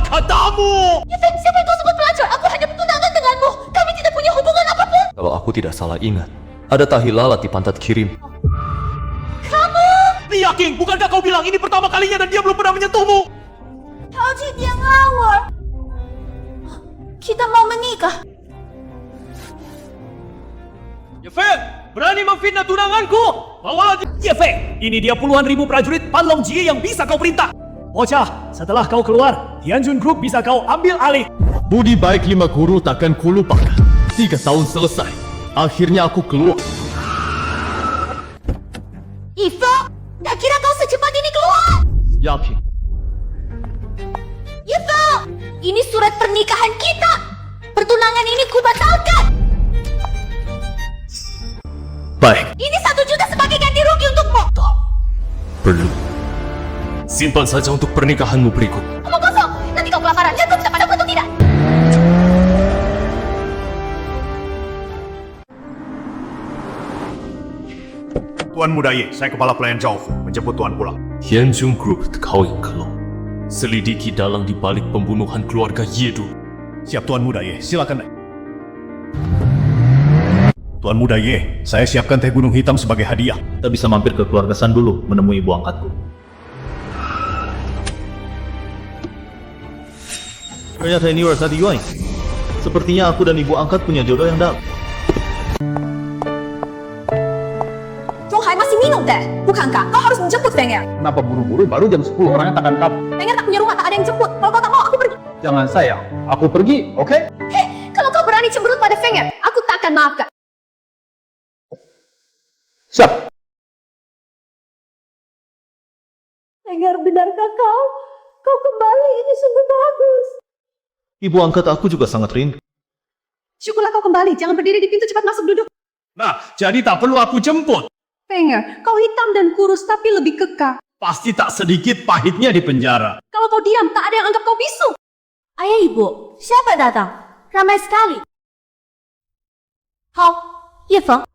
katamu? Yifeng, siapa yang kau sebut pelacur? Aku hanya bertunangan denganmu. Kami tidak punya hubungan apapun. Kalau aku tidak salah ingat, ada tahi lalat di pantat kirim. Kamu! Li Yaking, bukankah kau bilang ini pertama kalinya dan dia belum pernah menyentuhmu? Kau dia ngawur. Kita mau menikah. Yefeng, berani memfitnah tunanganku? Bawalah dia. Yefeng, ini dia puluhan ribu prajurit Panlong Jie yang bisa kau perintah. Bocah, setelah kau keluar, Tianjun Group bisa kau ambil alih. Budi baik 5 guru takkan kulupakan. 3 tahun selesai. Akhirnya aku keluar. Yifeng, tak kira kau secepat ini keluar. Yakin. Yifeng, ini surat pernikahan kita. Pertunangan ini kubatalkan. Baik. Ini 1 juta sebagai ganti rugi untukmu. Perlu. Simpan saja untuk pernikahanmu berikut. Omong kosong. Nanti kau kelaparan. Lihat kau bisa padaku atau tidak. Tuan Muda Ye, saya kepala pelayan Zhao menjemput Tuan pulang. Tianjun Group kau yang kelong. Selidiki dalang di balik pembunuhan keluarga Ye dulu. Siap Tuan Muda Ye, silakan naik. Tuan Muda Ye, saya siapkan teh gunung hitam sebagai hadiah. Kita bisa mampir ke keluarga San dulu menemui ibu angkatku. Ternyata ini Rasa Yuan. Sepertinya aku dan ibu angkat punya jodoh yang dalam. Zhonghai masih minum teh. Bukankah kau harus menjemput Fenger? Kenapa buru-buru? Baru jam 10 orangnya takkan kabur. Fenger tak punya rumah, tak ada yang jemput. Kalau kau tak mau, aku pergi. Jangan sayang, aku pergi, oke? Hei, kalau kau berani cemberut pada Fenger, aku tak akan maafkan. Siap. Fenger, benarkah kau? Kau kembali, ini sungguh bagus. Ibu angkat aku juga sangat rindu. Syukurlah kau kembali, jangan berdiri di pintu, cepat masuk duduk. Nah, jadi tak perlu aku jemput. Fenger, kau hitam dan kurus tapi lebih kekar. Pasti tak sedikit pahitnya di penjara. Kalau kau diam, tak ada yang anggap kau bisu. Ayah ibu, siapa datang? Ramai sekali. Hao, Yefeng.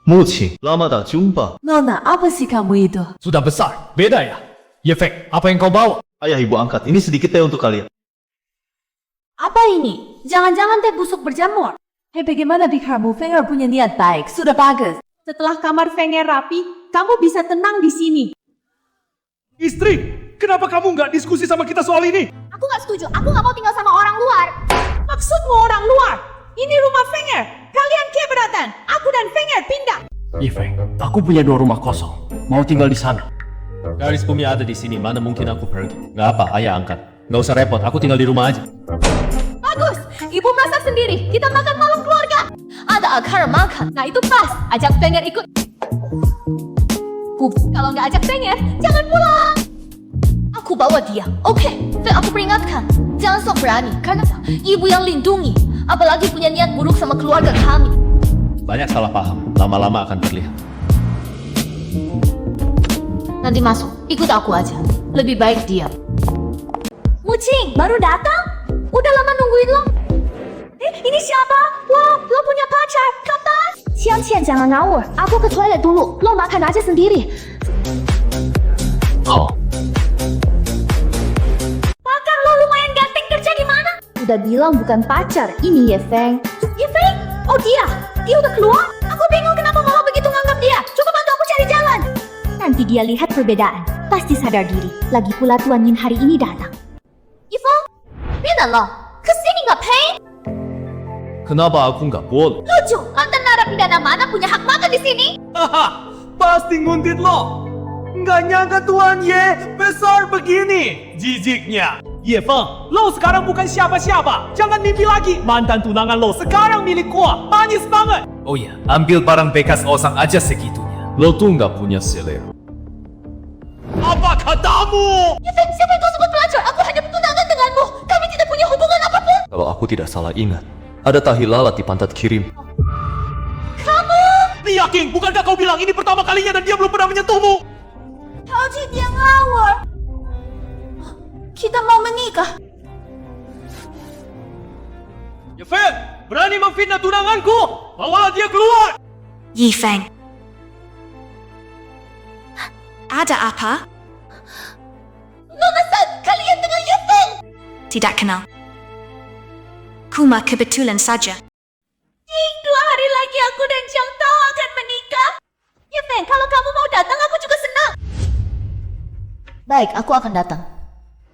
Muci, lama tak jumpa. Nona, apa sih kamu itu? Sudah besar, beda ya? Yefeng, apa yang kau bawa? Ayah ibu angkat, ini sedikit teh untuk kalian. Apa ini? Jangan-jangan teh busuk berjamur. Hei, bagaimana pikirmu? Fenger punya niat baik, sudah bagus. Setelah kamar Fenger rapi, kamu bisa tenang di sini. Istri, kenapa kamu nggak diskusi sama kita soal ini? Aku nggak setuju, aku nggak mau tinggal sama orang luar. Maksudmu orang luar? Ini rumah Fenger. Kalian keberatan? Aku dan Fenger pindah. Yefeng, aku punya 2 rumah kosong. Mau tinggal di sana. Garis bumi ada di sini, mana mungkin aku pergi? Nggak apa, ayah angkat. Nggak usah repot, aku tinggal di rumah aja. Bagus, ibu masak sendiri. Kita makan malam keluarga. Ada akar makan. Nah itu pas. Ajak Fenger ikut. Kalau nggak ajak Fenger, jangan pulang. Aku bawa dia. Oke, dan aku peringatkan. Jangan sok berani, karena ibu yang lindungi. Apalagi punya niat buruk sama keluarga kami. Banyak salah paham, lama-lama akan terlihat. Nanti masuk, ikut aku aja. Lebih baik diam. Mucing, baru datang? Udah lama nungguin lo. Ini siapa? Wow, lo punya pacar, kapan? Qian, jangan ngawur. Aku ke toilet dulu. Lo makan aja sendiri. Oh, Pakar lo lumayan ganteng, kerja di mana? Udah bilang bukan pacar. Ini Yefeng. Yefeng? Oh dia udah keluar? Aku bingung kenapa mama begitu nganggap dia. Coba bantu aku cari jalan. Nanti dia lihat perbedaan. Pasti sadar diri. Lagi pula Tuan Yin hari ini datang. Yefeng? Beda lo. Kesini nggak Peng? Kenapa aku nggak boleh? Lucu, mantan narapidana mana punya hak makan di sini? Haha, pasti nguntit lo. Nggak nyangka Tuan Ye besar begini. Jijiknya. Yefeng, lo sekarang bukan siapa-siapa. Jangan mimpi lagi. Mantan tunangan lo sekarang milik gua. Manis banget. oh ya, ambil barang bekas osang aja segitunya. Lo tuh nggak punya selera. Apa katamu? Yefeng, siapa yang kau sebut pelacur? Aku hanya bertunangan denganmu. Kami tidak punya hubungan apapun. Kalau aku tidak salah ingat, ada tahi lalat di pantat kirim. Kamu? Li Yaking, bukankah kau bilang ini pertama kalinya dan dia belum pernah menyentuhmu? Kau dia ngawur. Kita mau menikah. Yefeng, berani memfitnah tunanganku? Bawalah dia keluar. Yifeng. Ada apa? Nona San, kalian dengan Yefeng. tidak kenal. Cuma kebetulan saja. 2 hari lagi aku dan Jiang Tao akan menikah. Ye Feng, kalau kamu mau datang aku juga senang. Baik, aku akan datang.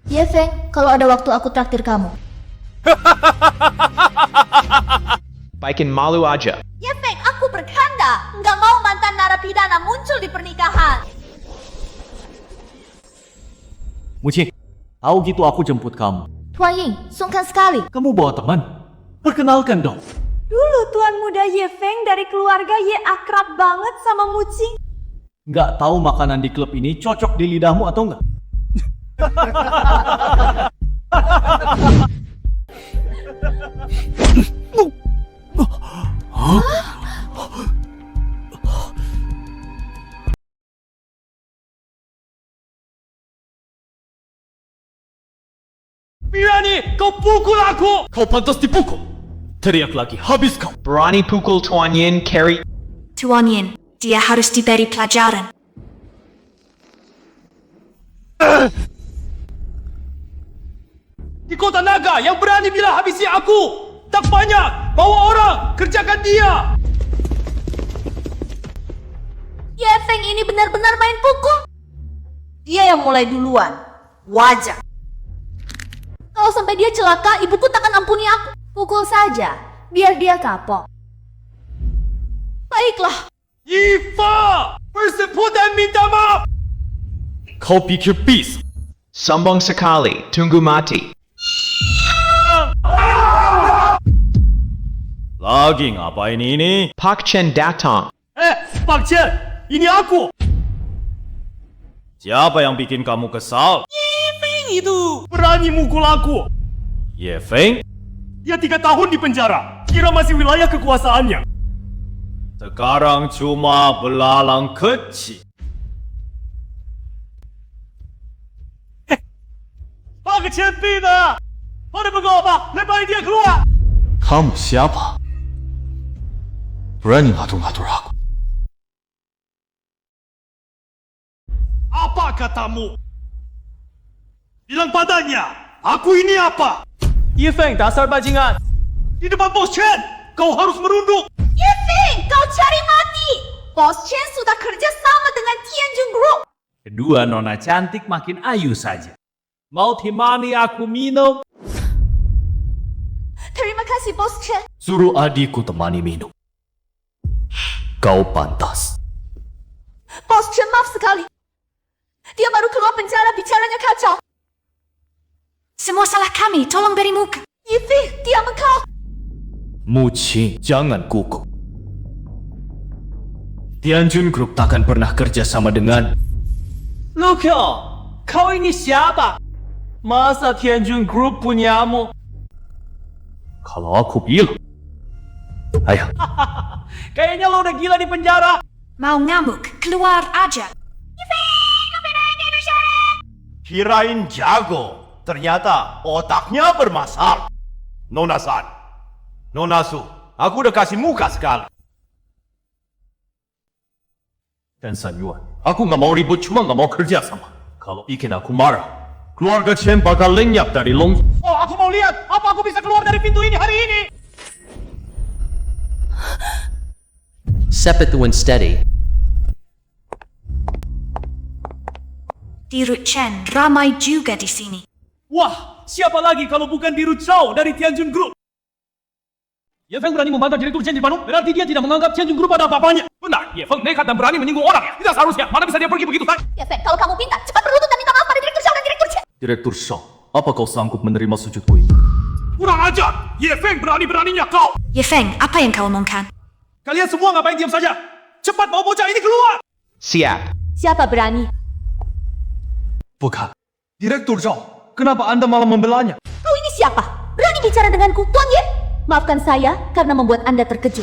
Ye Feng, kalau ada waktu aku traktir kamu. Bikin malu aja. Ye Feng, aku bercanda. Nggak mau mantan narapidana muncul di pernikahan. Mucing, tahu gitu aku jemput kamu. Tuan Ying, sungkan sekali. Kamu bawa teman? Perkenalkan dong. Dulu Tuan Muda Ye Feng dari keluarga Ye akrab banget sama Mucing. Nggak tahu makanan di klub ini cocok di lidahmu atau enggak? Berani kau pukul aku! Kau pantas dipukul. Teriak lagi, habis kau. Berani pukul Tuan Yin, carry. Tuan Yin, dia harus diberi pelajaran. Di kota naga yang berani bilang habisi aku. Tak banyak, bawa orang, kerjakan dia. Ye Feng ini benar-benar main pukul. Dia yang mulai duluan. Wajar. Kalau sampai dia celaka, ibuku takkan ampuni aku. Pukul saja, biar dia kapok. Baiklah. Yifa, berseput dan minta maaf. Kau pikir bis? Sombong sekali, tunggu mati. Lagi ngapain ini? Pak Chen datang. Pak Chen, ini aku. Siapa yang bikin kamu kesal? Ye Feng itu berani mukul aku. Ye Feng? Dia 3 tahun di penjara. Kira masih wilayah kekuasaannya. Sekarang cuma belalang kecil. Pak Chen pindah. Pada berapa? Lepasin dia keluar. Kamu siapa? Berani ngatur-ngatur aku. Apa katamu? Bilang padanya, aku ini apa? Ye Feng, dasar bajingan. Di depan Bos Chen, kau harus merunduk. Ye Feng, kau cari mati. Bos Chen sudah kerja sama dengan Tianjin Group. Kedua nona cantik makin ayu saja. Mau temani aku minum? Terima kasih Bos Chen. Suruh adikku temani minum. Kau pantas. Bos Chen, maaf sekali. Dia baru keluar penjara, bicaranya kacau. Semua salah kami, tolong beri muka. Ye Feng, diam engkau. Mucing, jangan gugup. Tianjin Group takkan pernah kerja sama dengan... Lucio, kau ini siapa? Masa Tianjin Group punyamu? Kalau aku bilang... Ayah, Kayaknya lo udah gila di penjara. Mau ngamuk, keluar aja. Kirain jago. Ternyata otaknya bermasalah. Nona San, Nona Su, aku udah kasih muka sekali. dan San Yuan. Aku nggak mau ribut, cuma nggak mau kerja sama. Kalau bikin aku marah, keluarga Chen bakal lenyap dari Long. Oh, aku mau lihat apa aku bisa keluar dari pintu ini hari ini. Step it when steady. Di Ru Chen, ramai juga di sini. Wah, siapa lagi kalau bukan Diru Chao dari Tianjin Group? Ye Feng berani membantah Direktur Chen di depanmu, berarti dia tidak menganggap Tianjin Group ada apa-apanya. Benar, Ye Feng nekat dan berani menyinggung orang ya. Tidak seharusnya, mana bisa dia pergi begitu saja? Ye Feng, kalau kamu pintar, cepat berlutut dan minta maaf pada Direktur Chao dan Direktur Chen. Direktur Shaw, apa kau sanggup menerima sujudku ini? Kurang ajar, Ye Feng berani-beraninya kau. Ye Feng, apa yang kau omongkan? Kalian semua ngapain diam saja? Cepat bawa bocah ini keluar. Siap. Siapa berani? Bukan, Direktur Chao, kenapa Anda malah membelanya? Kau ini siapa? Berani bicara denganku, Tuan Ye? Maafkan saya karena membuat Anda terkejut.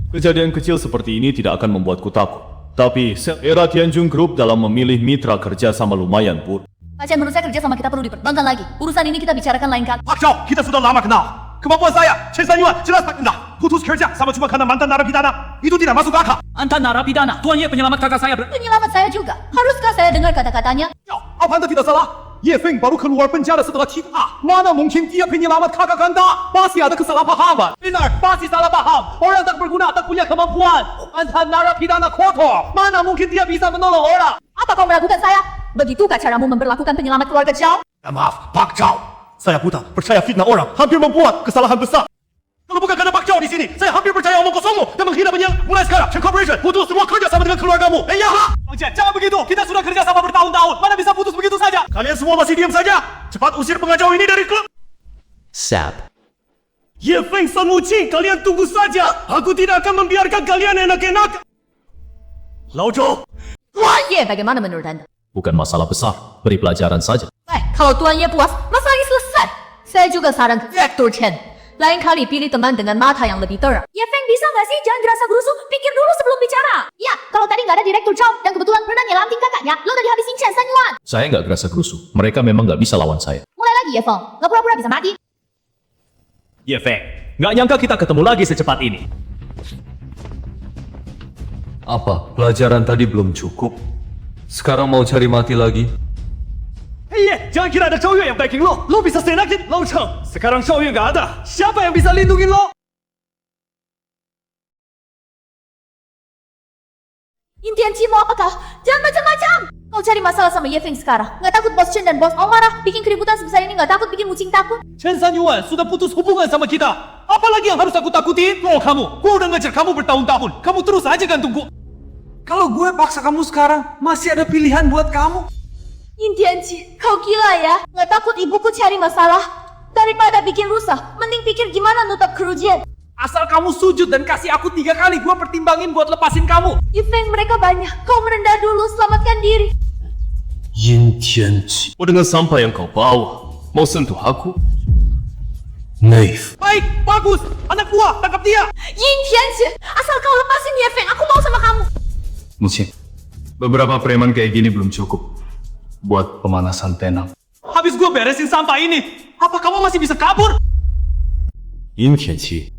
Kejadian kecil seperti ini tidak akan membuatku takut. Tapi, era Tianjin Group dalam memilih mitra kerja sama lumayan buruk. Macam menurut saya kerja sama kita perlu dipertimbangkan lagi. Urusan ini kita bicarakan lain kali. Pak Chao, kita sudah lama kenal. Kemampuan saya, Chen San Yuan, jelas tak kenal. Putus kerja sama cuma karena mantan narapidana. Itu tidak masuk akal. Mantan narapidana? Tuan Ye penyelamat kakak saya. Penyelamat saya juga. Haruskah saya dengar kata-katanya? Ya, Apa anda tidak salah? Ye Feng baru keluar penjara setelah kita. Mana mungkin dia penyelamat kakak anda? Pasti ada kesalahpahaman. Benar, pasti salah paham. Orang tak berguna, tak punya kemampuan. Mantan narapidana kotor. Mana mungkin dia bisa menolong orang? Apa kau meragukan saya? Bagatukah caramu memperlakukan penyelamat keluarga Zhao? Maaf, Pak Zhao. Saya buta, percaya fitnah orang, hampir membuat kesalahan besar. Kalau bukan karena Pak Zhao di sini, saya hampir percaya omong kosongmu dan menghina penyiar. Mulai sekarang, Chen Corporation putus semua kerja sama dengan keluargamu. Ya lah! Bang Chen, jangan begitu. Kita sudah kerja sama bertahun-tahun. Mana bisa putus begitu saja? Kalian semua masih diam saja. Cepat usir pengacau ini dari klub. Sap. Ye Feng San Wu Qing, kalian tunggu saja. Aku tidak akan membiarkan kalian enak-enak. Lao Zhou, Tuan Ye, bagaimana menurut anda? Bukan masalah besar, beri pelajaran saja. Kalau Tuan Ye puas, masalah ini selesai. Saya juga saran Direktur Chen. Lain kali pilih teman dengan mata yang lebih terang. Ye Feng, bisa nggak sih jangan gerasa gerusu? Pikir dulu sebelum bicara. Ya, kalau tadi nggak ada Direktur Zhao dan kebetulan pernah nyelamtin kakaknya, lo udah dihabisin Chen San Yuan. Saya nggak gerasa gerusu. Mereka memang nggak bisa lawan saya. Mulai lagi Ye Feng, nggak pura-pura bisa mati. Ye Feng, nggak nyangka kita ketemu lagi secepat ini. Apa? Pelajaran tadi belum cukup? Sekarang mau cari mati lagi? Ye, jangan kira ada Zhao Yue yang backing lo. Lo bisa senakin Lao Cheng. Sekarang Zhao Yue nggak ada. Siapa yang bisa lindungi lo? Intian Ci, mau apa kau? Jangan macam-macam. Kau cari masalah sama Ye Feng sekarang. Nggak takut bos Chen dan bos Ong marah? Bikin keributan sebesar ini nggak takut bikin Mucing takut? Chen San Yuan sudah putus hubungan sama kita. Apalagi yang harus aku takutin? Oh kamu, gue udah ngejar kamu bertahun-tahun. Kamu terus aja gantung gue. Kalau gue paksa kamu sekarang, masih ada pilihan buat kamu. Intian Ci, kau gila ya? Nggak takut ibuku cari masalah? Daripada bikin rusak, mending pikir gimana nutup kerugian. Asal kamu sujud dan kasih aku 3 kali, gue pertimbangin buat lepasin kamu. Ye Feng, mereka banyak. Kau merendah dulu, selamatkan diri. Yin Tianqi. Oh, dengan sampah yang kau bawa, mau sentuh aku? Naif. Baik, bagus. Anak buah, tangkap dia. Intian Ci, asal kau lepasin Ye Feng, aku mau sama kamu. Mucing, beberapa preman kayak gini belum cukup buat pemanasan tenang. Habis gue beresin sampah ini, apa kamu masih bisa kabur? Yin Tianqi,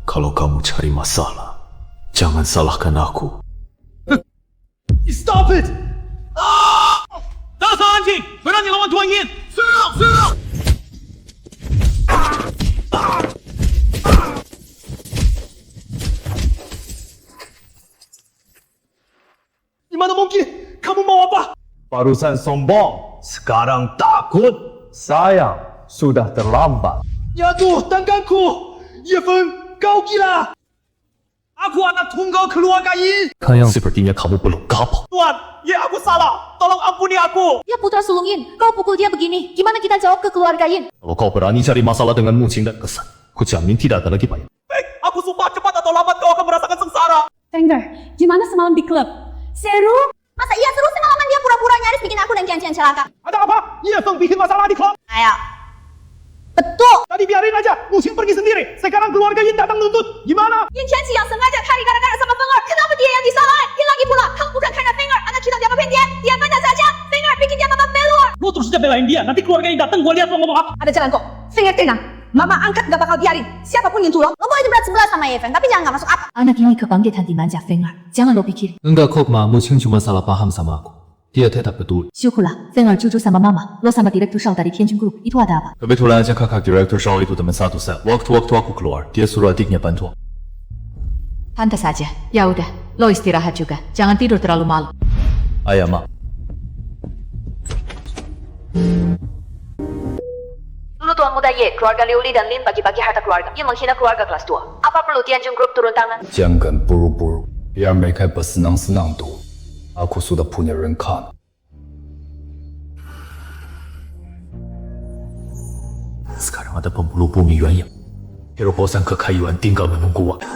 kalau kamu cari masalah, jangan salahkan aku. Stop it! Dasar anjing, berani lawan Tuan Yin. Serang, serang! Gimana mungkin? Kamu mau apa? Barusan sombong, sekarang takut. Sayang, sudah terlambat. Ya tuh, tanganku! Ye Feng, kau gila! Aku anak tunggal keluarga Yin! Sepertinya kamu belum kapok. Tuan, ya aku salah. Tolong ampuni aku. Ya putra sulung Yin, kau pukul dia begini. Gimana kita jawab ke keluarga Yin? Kalau kau berani cari masalah dengan Mucing dan Kesan, ku jamin tidak ada lagi payah. Baik, aku sumpah cepat atau lambat kau akan merasakan sengsara. Fengger, gimana semalam di klub? Seru? Masa iya seru semalaman dia pura-pura nyaris bikin aku dan Cian-Cian celaka? Ada apa? Ye Feng bikin masalah di klub. Ayo. Betul. Tadi biarin aja, Mucing pergi sendiri. Sekarang keluarga Yin datang nuntut. Gimana? Yin Tianqi yang sengaja cari gara-gara sama Fenger. Kenapa dia yang disalahin? Yin lagi pula, kamu bukan karena Fenger. Anak kita diapa-apain dia. Dia mana saja. Fenger bikin dia babak belur. Lo terus aja belain dia. Nanti keluarga Yin datang, gue lihat lo ngomong apa. Ada jalan kok. Fenger tenang. Mama angkat gak bakal biarin. Siapapun yang tulung. Lo boleh berat sebelah sama Ye Feng, tapi jangan gak masuk akal. Anak ini kebangkitan dimanja Fenger. Jangan lo pikirin. Enggak kok, Ma. Mucing cuma salah paham sama aku. Dia tidak peduli. Syukurlah, Fenger jujur sama Mama. Lo sama Direktur Zhao dari Tianjin Group. Itu ada apa? Kebetulan aja kakak Direktur Zhao itu teman satu saya. Waktu-waktu aku keluar, dia suruh adiknya bantu. Pantas saja. Ya udah, lo istirahat juga. Jangan tidur terlalu malam. Ayah, Ma. Dulu Tuan Muda Ye, keluarga Liu Li dan Lin bagi-bagi harta keluarga. Yang menghina keluarga kelas 2. Apa perlu Tianjin Group turun tangan? Jangan buru-buru, biar mereka bersenang-senang dulu. Aku sudah punya rencana. Sekarang ada pembulu bumi Yuan Yang. Hero bosan Kekal Yuan tinggal menunggu waktu.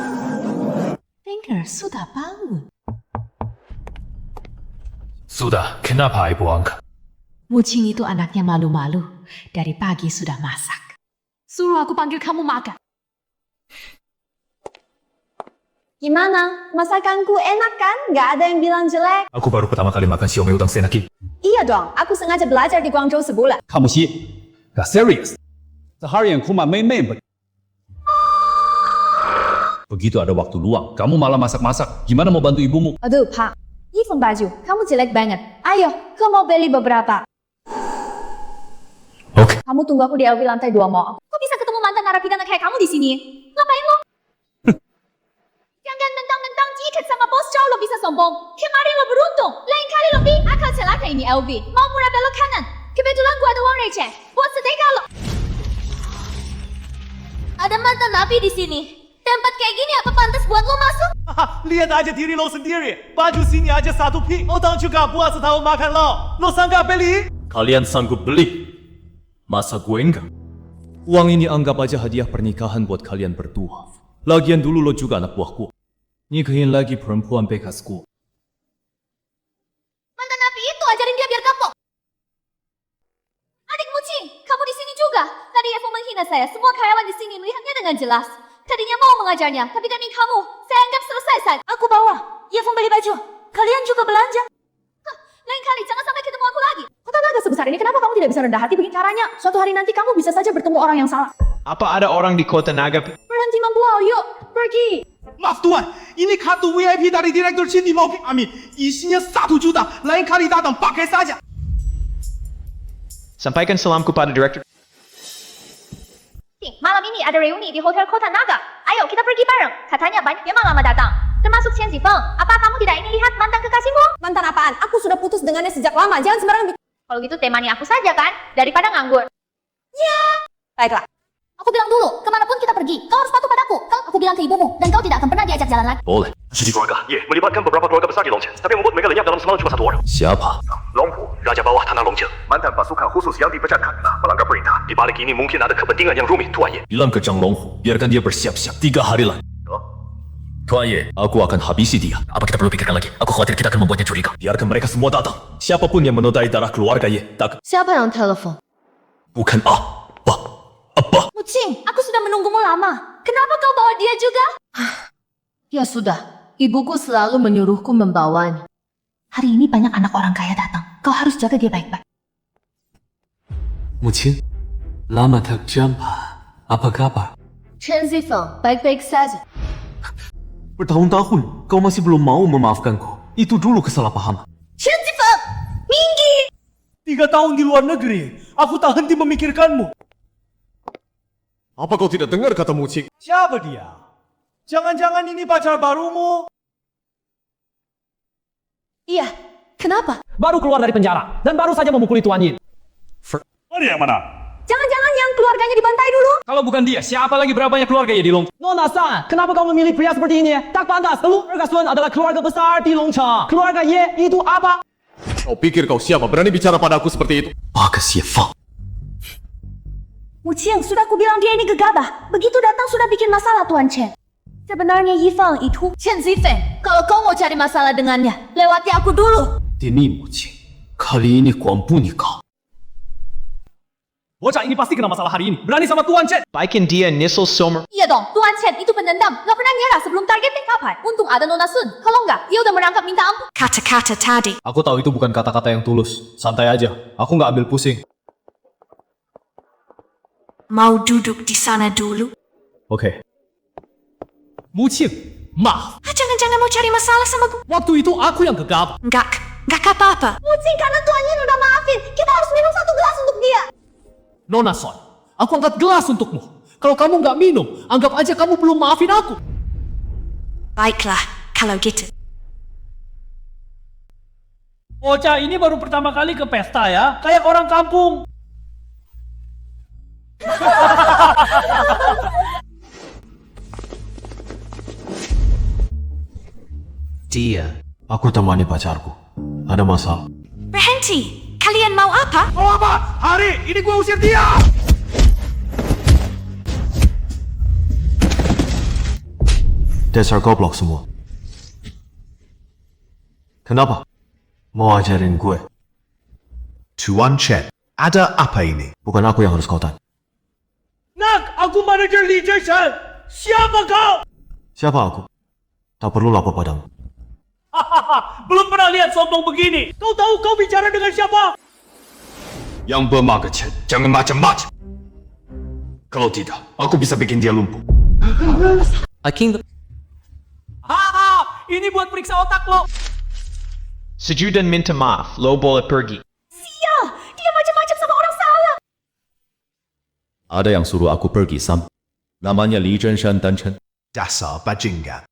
Fenger sudah bangun. Sudah, kenapa ibu angkat? Mucing itu anaknya malu-malu. Dari pagi sudah masak. Suruh aku panggil kamu makan. Gimana? Masakanku enak kan? Gak ada yang bilang jelek. Aku baru pertama kali makan siomay udang senaki. Iya dong, aku sengaja belajar di Guangzhou sebulan. Kamu sih gak serius? Seharian cuma main-main. Begitu ada waktu luang, kamu malah masak-masak. Gimana mau bantu ibumu? Aduh, Pak. Ye Feng baju, kamu jelek banget. Ayo, kau mau beli beberapa? Oke. Kamu tunggu aku di LV lantai 2 mau. Kok bisa ketemu mantan narapidana kayak kamu di sini? Ngapain lo? Jangan mentang-mentang jikat sama bos jauh lo bisa sombong. Kemarin lo beruntung. Lain kali lo bi akal celaka ini LV. Mau murah belok kanan. Kebetulan gua ada uang receh. Buat sedekah lo. Ada mantan napi di sini. Tempat kayak gini apa pantas buat lo masuk? Haha, lihat aja diri lo sendiri. Baju sini aja 1 pi. Otang juga buat setahun makan lo. Lo sangka beli? Kalian sanggup beli? Masa gue enggak? Uang ini anggap aja hadiah pernikahan buat kalian berdua. Lagian dulu lo juga anak buahku. Nikahin lagi perempuan bekasku. Mantan napi itu ajarin dia biar kapok. Adik Mucing, kamu di sini juga. Tadi Evo menghina saya. Semua karyawan di sini melihatnya dengan jelas. Tadinya mau mengajarnya, tapi demi kamu, saya anggap selesai saja. Aku bawa. Evo beli baju. Kalian juga belanja. Hah, lain kali jangan sampai ketemu aku lagi. Kota naga sebesar ini, kenapa kamu tidak bisa rendah hati bikin caranya? Suatu hari nanti kamu bisa saja bertemu orang yang salah. Apa ada orang di kota naga? Berhenti membual, yuk, pergi. Maaf tuan, ini kartu VIP dari Direktur Cindy Logi Amin. Isinya 1 juta. Lain kali datang pakai saja. Sampaikan salamku pada direktur. Malam ini ada reuni di Hotel Kota Naga. Ayo kita pergi bareng. Katanya banyak yang lama datang. Termasuk Chen Zifeng. Apa kamu tidak ingin lihat mantan kekasihmu? Mantan apaan? Aku sudah putus dengannya sejak lama. Jangan sembarangan. Kalau gitu temani aku saja kan, daripada nganggur. Ya. Baiklah. Aku bilang dulu, kemanapun kita pergi, kau harus patuh padaku. Kalau aku bilang ke ibumu, dan kau tidak akan pernah diajak jalan lagi. Boleh. Jadi keluarga, melibatkan beberapa keluarga besar di Longqiang. Tapi membuat mereka lenyap dalam semalam cuma 1 orang. Siapa? Longpu, Raja Bawah Tanah Longqiang. Mantan pasukan khusus yang dipecatkan melanggar perintah. Di balik ini mungkin ada kepentingan yang rumit, Tuan Ye. Bilang ke Zhang Longhu, biarkan dia bersiap-siap 3 hari lagi. Tuan Ye, aku akan habisi dia. Apa kita perlu pikirkan lagi? Aku khawatir kita akan membuatnya curiga. Biarkan mereka semua datang. Siapapun yang menodai darah keluarga Ye, tak... Siapa yang telepon? Bukan Apa? Mucing, aku sudah menunggumu lama. Kenapa kau bawa dia juga? Ya sudah, ibuku selalu menyuruhku membawanya. Hari ini banyak anak orang kaya datang. Kau harus jaga dia baik-baik. 母亲 lama tak jumpa. Apa kabar? Chen Zifeng, baik-baik saja. Bertahun-tahun kau masih belum mau memaafkanku. Itu dulu kesalahpahaman. Chen Zifeng, minggir! 3 tahun di luar negeri, aku tak henti memikirkanmu. Apa kau tidak dengar kata Mucing? Siapa dia? Jangan-jangan ini pacar barumu? Iya, kenapa? Baru keluar dari penjara, dan baru saja memukuli Tuan Yin. Mana yang mana? Jangan-jangan yang keluarganya dibantai dulu? Kalau bukan dia, siapa lagi berapa banyak keluarga ya di Long? Nona-san, kenapa kau memilih pria seperti ini? Tak pantas, keluarga Sun adalah keluarga besar di Longqiang. Keluarga Ye itu apa? Kau pikir kau siapa berani bicara padaku seperti itu? Bagas Yefeng. Mucing, sudah aku bilang dia ini gegabah. Begitu datang sudah bikin masalah Tuan Chen. Sebenarnya Yifeng itu... Chen Zifeng, kalau kau mau cari masalah dengannya, lewati aku dulu. Demi Mucing, kali ini kuampu kau. Bocah ini pasti kena masalah hari ini. Berani sama Tuan Chen. Baikin dia Nissel Somer. Iya dong, Tuan Chen itu pendendam. Gak pernah nyerah sebelum targetnya kapan. Untung ada Nona Sun. Kalau enggak, dia udah merangkap minta ampun. Kata-kata tadi. Aku tahu itu bukan kata-kata yang tulus. Santai aja. Aku nggak ambil pusing. Mau duduk di sana dulu? Oke. Mucing, maaf. Jangan-jangan mau cari masalah sama gue? Waktu itu aku yang gegabah. Enggak apa-apa. Mucing, karena Tuan Yin udah maafin. Kita harus minum 1 gelas untuk dia. Nona Son, aku angkat gelas untukmu. Kalau kamu nggak minum, anggap aja kamu belum maafin aku. Baiklah, kalau gitu. Bocah ini baru pertama kali ke pesta ya, kayak orang kampung. Dia. Aku temani pacarku. Ada masalah. Berhenti. Kalian mau apa? Mau apa? Hari ini gua usir dia! Dasar goblok semua. Kenapa? Mau ajarin gue? Tuan Chen, ada apa ini? Bukan aku yang harus kau tanya. Nak, aku manajer Li Jason. Siapa kau? Siapa aku? Tak perlu lapor padamu. Hahaha, belum pernah lihat sombong begini. Kau tahu kau bicara dengan siapa? Yang bermaga Chen, jangan macam-macam. Kalau tidak, aku bisa bikin dia lumpuh. I king. Haha, ini buat periksa otak lo. Setuju dan minta maaf, lo boleh pergi. Sia, dia macam-macam sama orang salah. Ada yang suruh aku pergi, Sam. Namanya Li Zhenshan dan Chen. Dasar bajingan.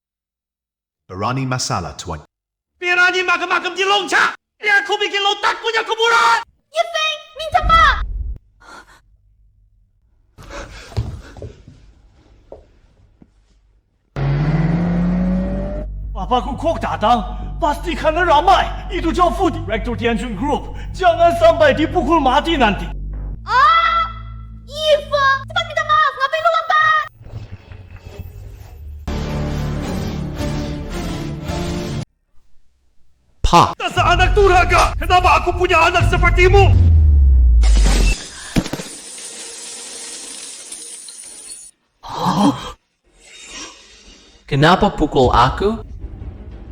Berani masalah, tuan. Berani macam-macam di loncat. Ya aku bikin lo tak punya kuburan. Ye Feng, minta maaf. Papaku kok datang, pastikan ramai. Itu Jofu Director Tianjun Group. Jangan sampai dipukul mati nanti. Ye Feng, cepat minta maaf. Ngapain lu lambat? Pa. Dasar anak durhaka. Kenapa aku punya anak sepertimu? Kenapa pukul aku?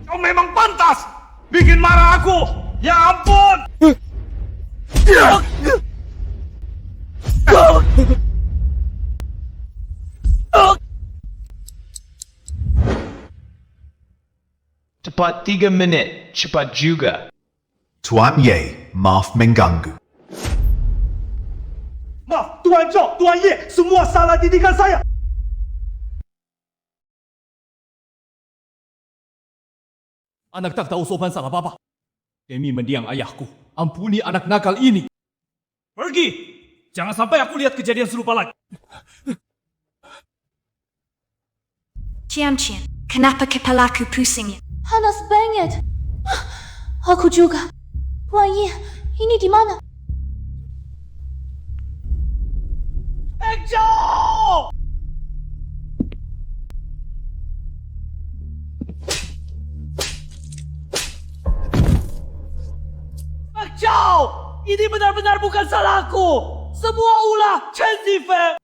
Kau memang pantas. Bikin marah aku. Ya ampun. Cepat 3 menit, cepat juga. Tuan Ye, maaf mengganggu. Maaf, Tuan Zhou, Tuan Ye, semua salah didikan saya. Anak tak tahu sopan sama Papa. Demi mendiang ayahku, ampuni anak nakal ini. Pergi! Jangan sampai aku lihat kejadian serupa lagi. Tianqian, kenapa kepalaku pusing? Panas banget. Aku juga. Tuan Ye, ini di mana? Zhou! Zhou! Ini benar-benar bukan salahku. Semua ulah Chen Zifeng.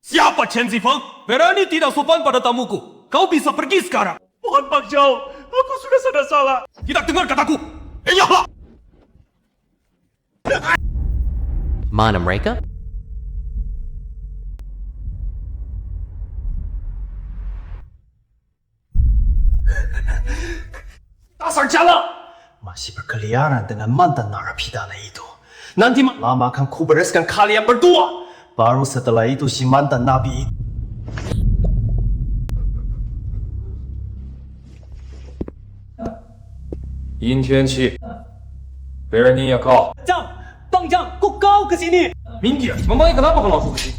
Siapa Chen Zifeng? Berani tidak sopan pada tamuku. Kau bisa pergi sekarang. Mohon Pak Zhou, aku sudah sadar salah. Tidak dengar kataku. Iyalah. Mana mereka? Dasar jala! Masih berkeliaran dengan mantan narapidana itu. Nanti lama akan kubereskan kalian berdua. Baru setelah itu si mantan nabi itu. 阴天气，别人你也告。 Jang, Bang Jang, kok kau kesini? Minggir, memangnya kenapa kalau aku kesini?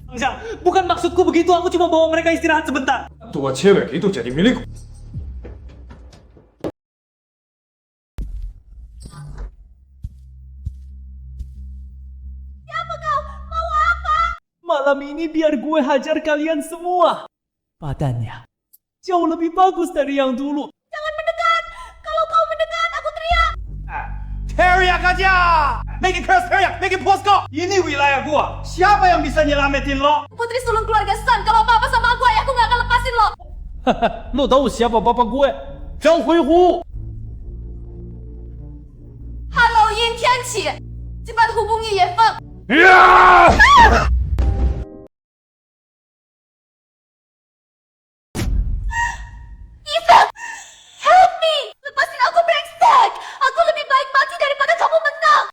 Bang Jang, bukan maksudku begitu. Aku cuma bawa mereka istirahat sebentar. Tua cewek itu jadi milikku. Malam ini biar gue hajar kalian semua. Badannya jauh lebih bagus dari yang dulu. Jangan mendekat. Kalau kau mendekat, aku teriak. Teriak aja. Make it keras teriak, make it puas kau. Ini wilayah gua. Siapa yang bisa nyelamatin lo? Putri sulung keluarga San. Kalau apa-apa sama aku, ayahku gak akan lepasin lo. Lo tahu siapa bapak gue? Zhang Huihu. Halo, Yin Tianqi. Cepat hubungi Ye Feng. Help me! Lepasin aku, brengsek! Aku lebih baik mati daripada kamu menang!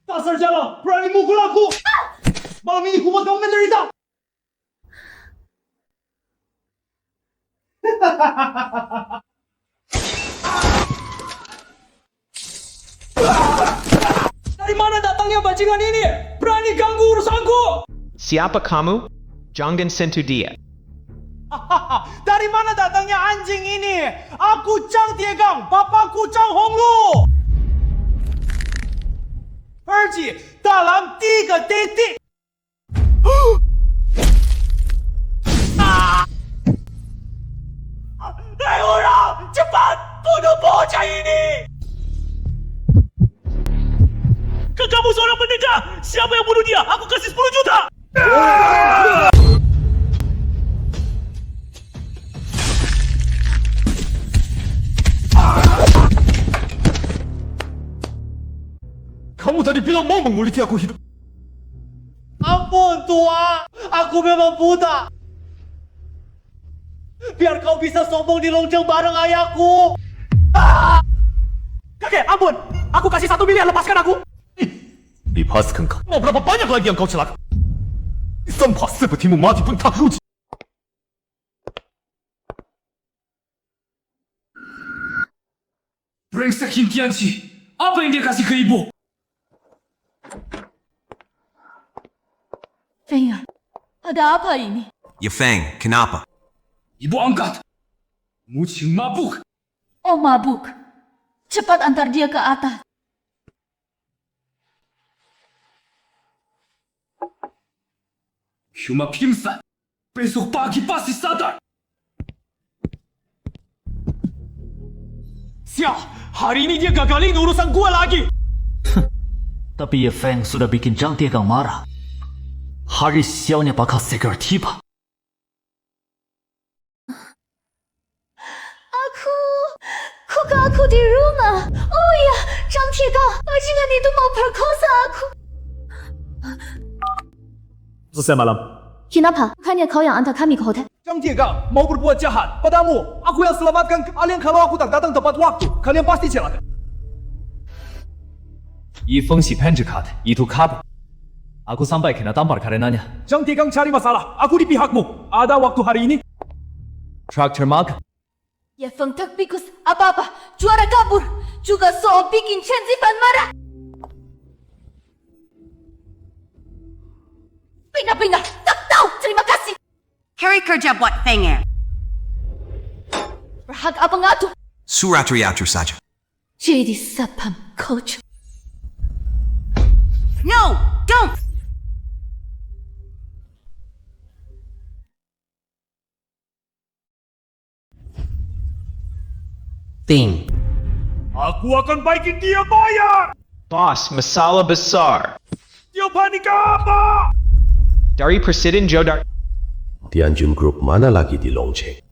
Dasar jala, berani mukul aku! Malam ini ku buat kamu menderita! Dari mana datangnya bajingan ini? Berani ganggu urusanku! Siapa kamu? Jangan sentuh dia. Dari mana datangnya anjing ini? Aku Zhang Tiegang, bapakku Zhang Honglu. Pergi dalam 3 detik. Hei orang, cepat bunuh bocah ini. Kamu seorang pendekar. Siapa yang bunuh dia? Aku kasih 10 juta. Kamu tadi bilang mau menguliti aku hidup. Ampun, Tua. Aku memang buta. Biar kau bisa sombong di lonceng bareng ayahku. Kakek, ampun. Aku kasih 1 miliar, lepaskan aku. Lepaskan kau. Mau berapa banyak lagi yang kau celaka? 3把4个题目马蹄崩塌入籍。Brengsek Hintianci, apa yang dia kasih ke ibu? Feng, ada apa ini? Ya Feng, kenapa? Ibu angkat. Mucing mabuk. Oh, mabuk. Cepat antar dia ke atas. Cuma pingsan. Besok pagi pasti sadar. Sial, hari ini dia gagalin urusan gua lagi. Tapi Ye Feng sudah bikin Zhang Tiegang marah. Hari sialnya bakal segera tiba. Kok aku di rumah? Oh iya, Zhang Tiegang, bajingan itu mau perkosa aku. Selesai malam. Kenapa? Bukannya kau yang antar kami ke hotel? Zhang Tiegang mau berbuat jahat padamu. Aku yang selamatkan kalian kalau aku tak datang tepat waktu. Kalian pasti celaka. 以风喜 Panji Card, itu kabur. Aku sampai kena tampar karenanya. Zhang Tiegang cari masalah. Aku di pihakmu. Ada waktu hari ini? Traktor Mark, Ye Feng tak pikus apa-apa. Juara kabur. Juga soal bikin Chen Zifan marah. Pindah-pindah. Tak tahu. Terima kasih. Cari kerja buat Feng ya. Berhak apa ngatur? Surat-riatur saja. Jadi sapam coach. No, don't. Thing. Aku akan baikin dia bayar. Boss, Masala Besar. Dia panik apa? Dari Presiden Jodar. Tianjin Group mana lagi di Longcheng?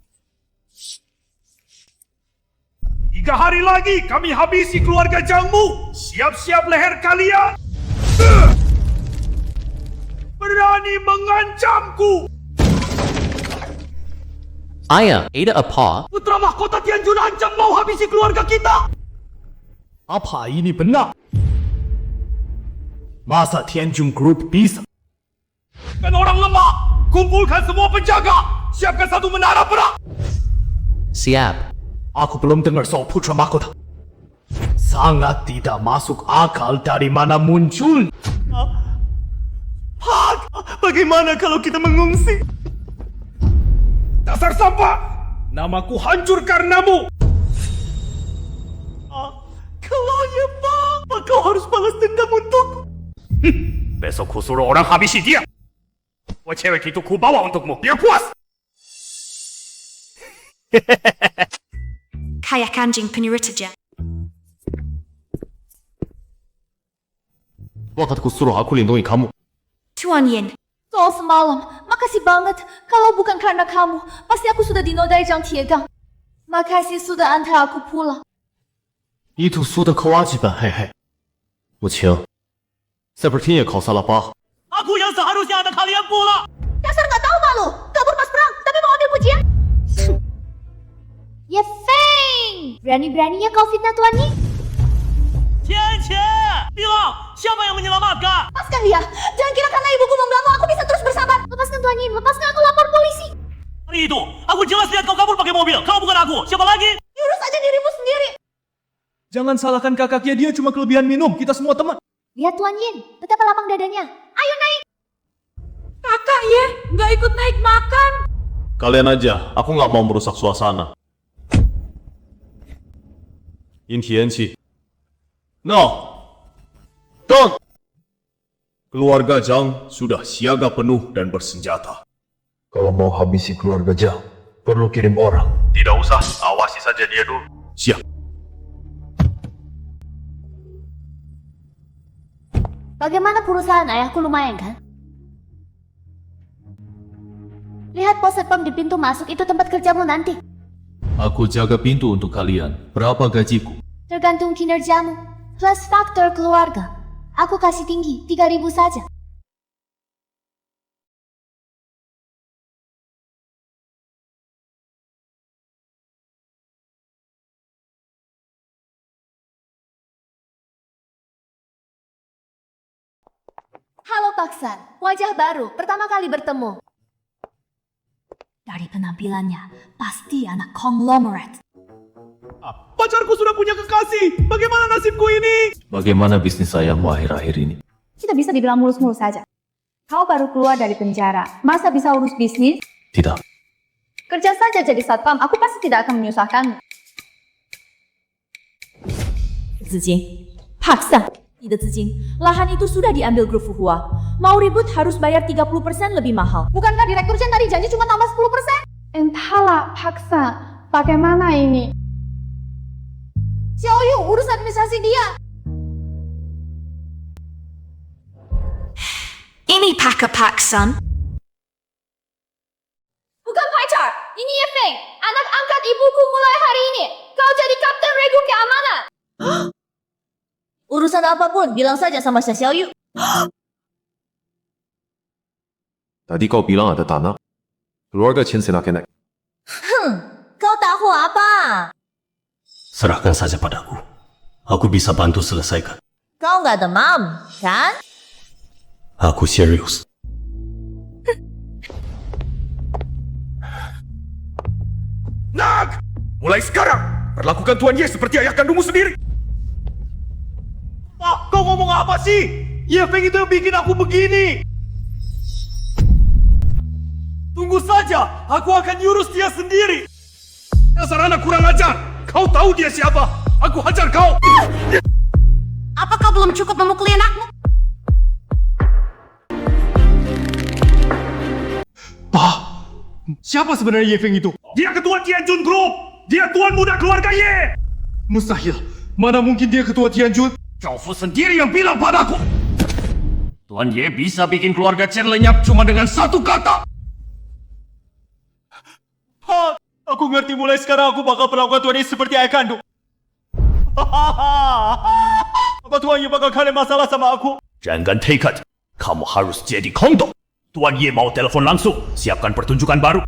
3 hari lagi kami habisi keluarga Jangmu. Siap-siap leher kalian. Berani mengancamku. Ayah, Ada apa? Putra mahkota Tianjun ancam mau habisi keluarga kita. Apa ini benar? Masa Tianjin Group bisa? Kan orang lemah. Kumpulkan semua penjaga. Siapkan 1 menara perang. Siap. Aku belum dengar soal putra mahkota. Sangat tidak masuk akal dari mana muncul. Pak, bagaimana kalau kita mengungsi? Dasar sampah. Namaku hancur karenamu. Kalau ya Pak, kau harus balas dendam untukku. Besok ku suruh orang habisi dia. Gua cewek itu ku bawa untukmu. Biar puas. Kayak anjing penurut saja. Waktu ku suruh aku lindungi kamu. Tuan Yin, Soal semalam, makasih banget. Kalau bukan karena kamu, pasti aku sudah dinodai Zhang Tiegang. Makasih sudah antar aku pulang. Itu sudah kewajiban, hei. Wuqing, sepertinya kau salah paham. Aku yang seharusnya ada kalian pula. Dasar nggak tahu malu. Kabur pas perang, tapi mau ambil pujian. Ye Feng! Berani-beraninya kau fitnah Tuan Yin? Tianqie, bilang siapa yang menyelamatkan? Lepaskan dia. Jangan kira karena ibuku membelamu, aku bisa terus bersabar. Lepaskan Tuan Yin, lepaskan aku lapor polisi. Hari itu, aku jelas lihat kau kabur pakai mobil. Kau bukan aku. Siapa lagi? Urus aja dirimu sendiri. Jangan salahkan kakaknya, dia cuma kelebihan minum. Kita semua teman. Lihat Tuan Yin, betapa lapang dadanya. Ayo naik. Kakak Ye, nggak ikut naik makan. Kalian aja, aku nggak mau merusak suasana. Yin Tianqi. No! Don't! Keluarga Zhang sudah siaga penuh dan bersenjata. Kalau mau habisi keluarga Zhang, perlu kirim orang. Tidak usah, awasi saja dia dulu. Siap. Bagaimana perusahaan ayahku lumayan kan? Lihat pos satpam di pintu masuk, itu tempat kerjamu nanti. Aku jaga pintu untuk kalian. Berapa gajiku? Tergantung kinerjamu, plus faktor keluarga. Aku kasih tinggi, 3.000 saja. Paksan, wajah baru, pertama kali bertemu. Dari penampilannya, pasti anak konglomerat. Pacarku sudah punya kekasih. Bagaimana nasibku ini? Bagaimana bisnis sayangmu akhir-akhir ini? Tidak bisa dibilang mulus-mulus saja. Kau baru keluar dari penjara, masa bisa urus bisnis? Tidak. Kerja saja jadi satpam, aku pasti tidak akan menyusahkanmu. Paksa, tidak Zijing. Lahan itu sudah diambil grup Fuhua. Mau ribut harus bayar 30% lebih mahal. Bukankah Direktur Chen tadi janji cuma tambah 10%? Entahlah, paksa. Bagaimana ini? Xiaoyu, urus administrasi dia. Ini paksan. Bukan pacar, ini Ye Feng, anak angkat ibuku mulai hari ini. Kau jadi kapten regu keamanan. Urusan apapun, bilang saja sama Xiaoyu. Tadi kau bilang ada tanah. Keluarga Chen senak-enak. Kau tahu apa? Serahkan saja padaku. Aku bisa bantu selesaikan. Kau nggak demam, kan? Aku serius. Nak! Mulai sekarang, perlakukan Tuan Ye seperti ayah kandungmu sendiri. Kau ngomong apa sih? Ye Feng itu yang bikin aku begini. Tunggu saja, aku akan urus dia sendiri. Dasar anak kurang ajar. Kau tahu dia siapa? Aku hajar kau. Apa kau belum cukup memukuli anakmu? Siapa sebenarnya Ye Feng itu? Dia ketua Tianjun Group. Dia tuan muda keluarga Ye. Mustahil. Mana mungkin dia ketua Tianjun? Zhao Fu sendiri yang bilang padaku. Tuan Ye bisa bikin keluarga Chen lenyap cuma dengan satu kata. Aku ngerti mulai sekarang aku bakal perlakukan Tuan Ye seperti ayah kandung. Apa Tuan Ye bakal kalian masalah sama aku? Jangan tekad. Kamu harus jadi kondok. Tuan Ye mau telepon langsung. Siapkan pertunjukan baru.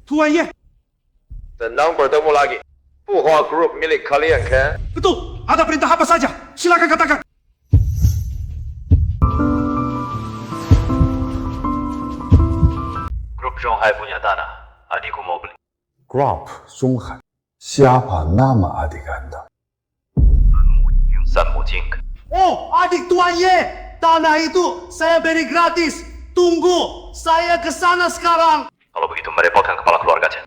Tuan Ye. Senang bertemu lagi. Fuhua Group milik kalian kan? Betul. Ada perintah apa saja? Silakan katakan. Grup Zhonghai punya tanah. Adikku mau beli. Grup Zhonghai. Siapa nama adik Anda? Sanmu Jing. Oh, adik Tuan Ye. Tanah itu saya beri gratis. Tunggu, saya ke sana sekarang. Kalau begitu merepotkan kepala keluarga Chen.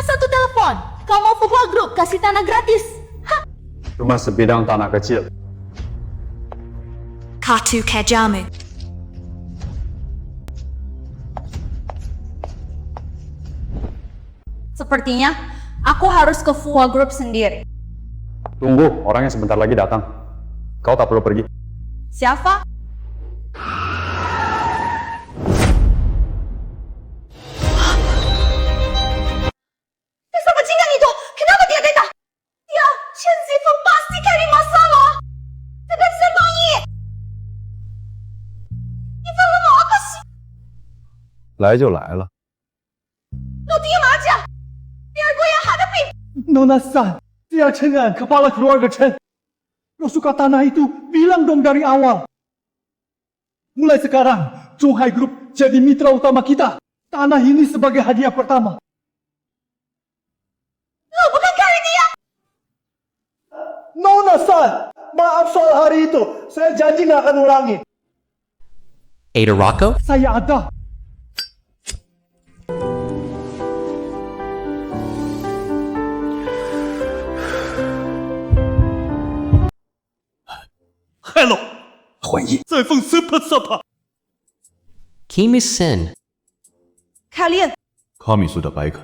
Satu telepon. Kau mau Fuhua Group kasih tanah gratis. Cuma sebidang tanah kecil. Katu kejamu. Sepertinya aku harus ke Fuhua Group sendiri. Tunggu, orangnya sebentar lagi datang. Kau tak perlu pergi. Siapa? Siapa bajingan itu? Kenapa dia datang? Dia, Chen Zifeng pasti cari masalah. Sedang sembunyi. Ivan lo mau apa sih? 来就来了。 Lo diam aja. Biar gue yang hadapin. Nona San, dia Chen kepala keluarga Chen. Lo suka tanah itu, bilang dong dari awal. Mulai sekarang, Zhonghai Group jadi mitra utama kita. Tanah ini sebagai hadiah pertama. Lo bukan kali dia. Nona San, maaf soal hari itu. Saya janji nggak akan ulangi. Ada Rocco? Saya ada. Hello， 欢迎。再放 Super Super。 Kimi Sin. Kalian. Kami sudah baik.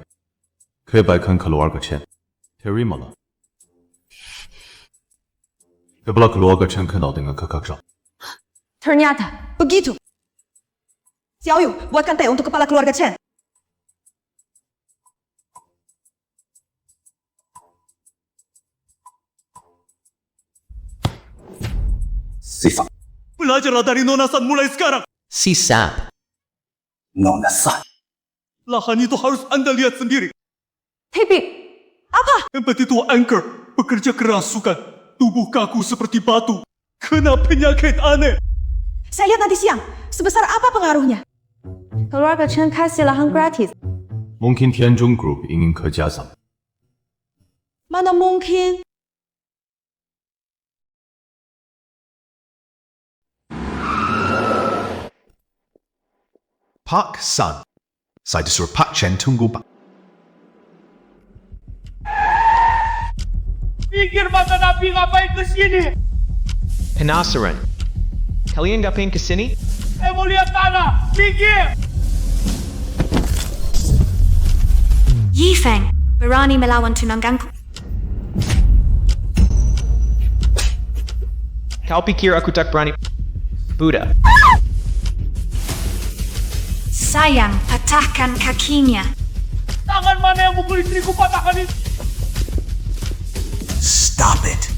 Kebaikan keluarga Chen. Terimalah. Kepala keluarga Chen kenal dengan kakak Zhao. Ternyata begitu. Xiaoyu, buatkan teh untuk kepala keluarga Chen. Sifa. Belajarlah dari Nona San mulai sekarang. Si Sap. Nona San. Lahan itu harus Anda lihat sendiri. Tapi, apa? Tempat itu angker, bekerja keras sukan. Tubuh kaku seperti batu. Kena penyakit aneh. Saya lihat nanti siang. Sebesar apa pengaruhnya? Keluarga Chen kasih lahan gratis. Mungkin Tianzhong Group ingin kerjasama. Mana mungkin? Park Sun. Saya disuruh Pak Chen tunggu Pak. Pikir mata Nabi ngapain ke sini? Panasaran. Kalian ngapain kesini? Saya mau lihat tanah. Pikir. Yifeng, berani melawan tunanganku. Kau pikir aku tak berani? Buddha. Sayang, patahkan kakinya. Tangan mana yang mukul istriku patahkan itu? Stop it.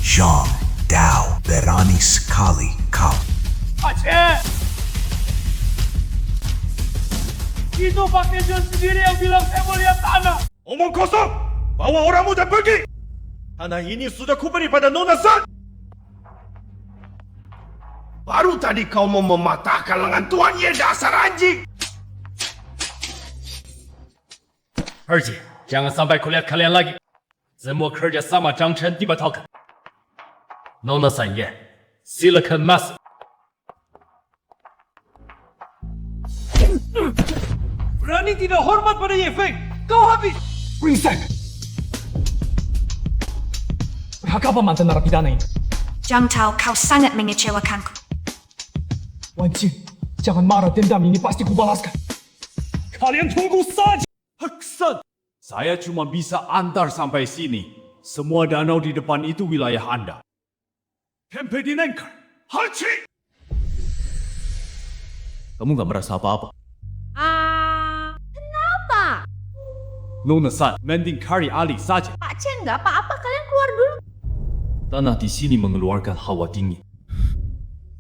Zhang Dao berani sekali kau. Aceh. Itu Pak Tejon sendiri yang bilang saya mau lihat tanah. Omong kosong. Bawa orang muda pergi. Tanah ini sudah kuberi pada Nona San. Baru tadi kau mau mematahkan lengan Tuan Ye, dasar anjing. Herji, jangan sampai kulihat kalian lagi. Semua kerja sama Zhang Chen dibatalkan. Nona San Ye, silakan masuk. Berani tidak hormat pada Ye Feng. Kau habis. Brengsek. Berhak apa mantan narapidana ini? Zhang Tao, kau sangat mengecewakanku. Wan Qing, jangan marah, dendam ini pasti kubalaskan. Kalian tunggu saja. Haksan. Saya cuma bisa antar sampai sini. Semua danau di depan itu wilayah Anda. Tempe di Nengker. Hachi. Kamu gak merasa apa-apa? Kenapa? Nona San, mending cari Ali saja. Pak Chen nggak apa-apa, kalian keluar dulu. Tanah di sini mengeluarkan hawa dingin.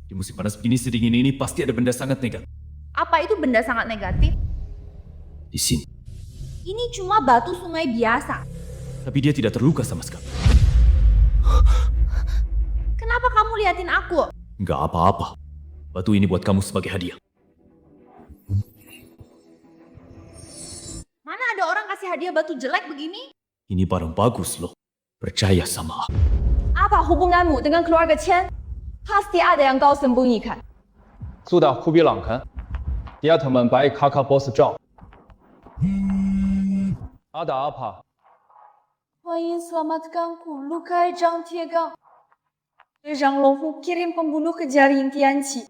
Di musim panas begini sedingin ini pasti ada benda sangat negatif. Apa itu benda sangat negatif? Di sini. Ini cuma batu sungai biasa. Tapi dia tidak terluka sama sekali. Kenapa kamu liatin aku? Nggak apa-apa. Batu ini buat kamu sebagai hadiah. Mana ada orang kasih hadiah batu jelek begini? Ini barang bagus loh. Percaya sama aku. Apa hubunganmu dengan keluarga Chen? Pasti ada yang kau sembunyikan. Sudah kubilangkan. Dia teman baik kakak bos Zhang. Ada apa? 欢迎 selamatkanku, lukai Zhang Tiegang. Zhang Longhu kirim pembunuh ke jaring Tianqi.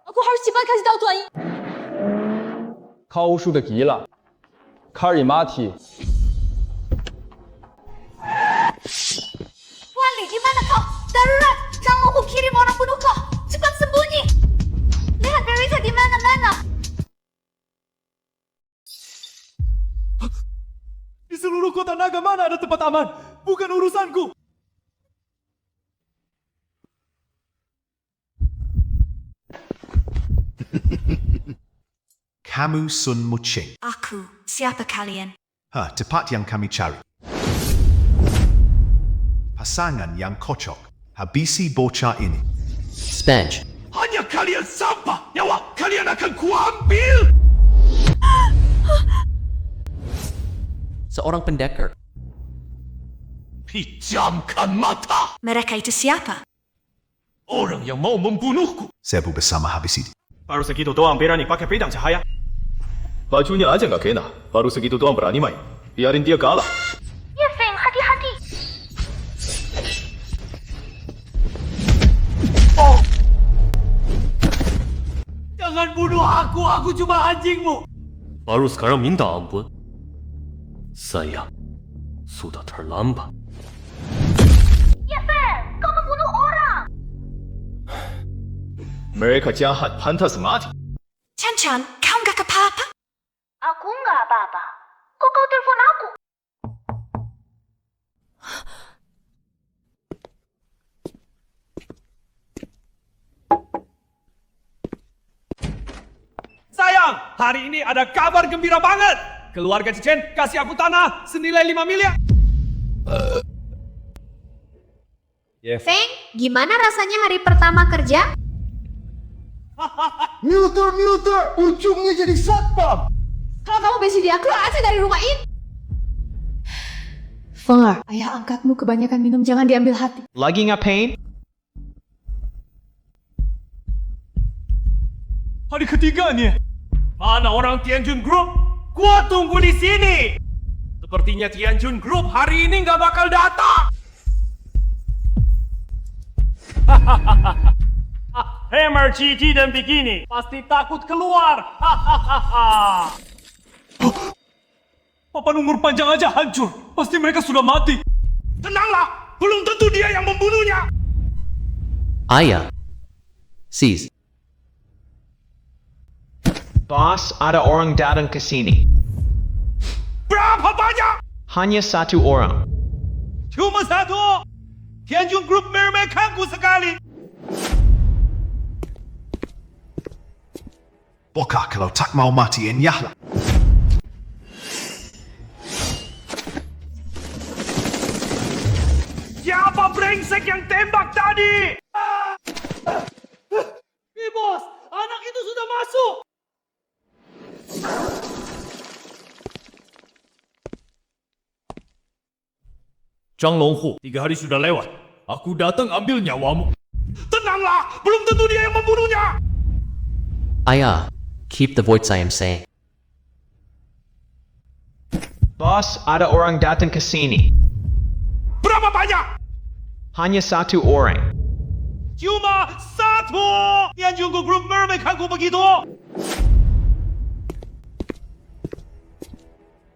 Aku harus cepat kasih tahu Tuan Yi. Kau sudah gila. Kari mati. Tuan Li, di mana kau? Darurat! Zhang Longhu kirim orang bunuh kau. Cepat sembunyi. Lihat berita di mana-mana. Di seluruh kota naga mana ada tempat aman? Bukan urusanku. Kamu Sun Muching. Aku, siapa kalian? Tepat yang kami cari. Pasangan yang kocok. Habisi bocah ini. Spenge. Hanya kalian sampah. Nyawa kalian akan kuambil. Seorang pendekar. Pejamkan mata. Mereka itu siapa? Orang yang mau membunuhku. Serbu bersama habis ini. Baru segitu doang berani pakai pedang cahaya. Bajunya aja nggak kena. Baru segitu doang berani main. Biarin dia kalah. Ye Feng, hati-hati. Jangan bunuh aku cuma anjingmu. Baru sekarang minta ampun. Sayang, sudah terlambat. Ye Feng, kau membunuh orang. Mereka jahat, pantas mati. Chan-Chan, kau nggak apa-apa? Aku nggak apa-apa. Kok kau telepon aku? Sayang, hari ini ada kabar gembira banget. Keluarga Cichen kasih aku tanah senilai 5 miliar. Feng, gimana rasanya hari pertama kerja? Muter, ujungnya jadi satpam. Kalau kamu bersedia, keluar aja dari rumah ini. Feng, ayah angkatmu kebanyakan minum, jangan diambil hati. Lagi ngapain? Hari ketiga nih. Mana orang Tianjun Group? Gua tunggu di sini. Sepertinya Tianjun Group hari ini nggak bakal datang. Hammer, Gigi, dan Bikini pasti takut keluar. Papan umur panjang aja hancur. Pasti mereka sudah mati. Tenanglah, belum tentu dia yang membunuhnya. Ayah. Seize. Boss, ada orang datang ke sini. Berapa banyak? Hanya satu orang. Cuma satu. Tianjun Group meremehkanku sekali. Bokak kalau tak mau mati enyahlah. Siapa brengsek yang tembak tadi? Bos, anak itu sudah masuk. Zhang Longhu, 3 hari sudah lewat. Aku datang ambil nyawamu. Tenanglah, belum tentu dia yang membunuhnya. Ayah, keep the voice I am saying. Boss, ada orang datang ke sini. Berapa banyak? Hanya satu orang. Cuma satu. Tianjun Group meremehkanku begitu.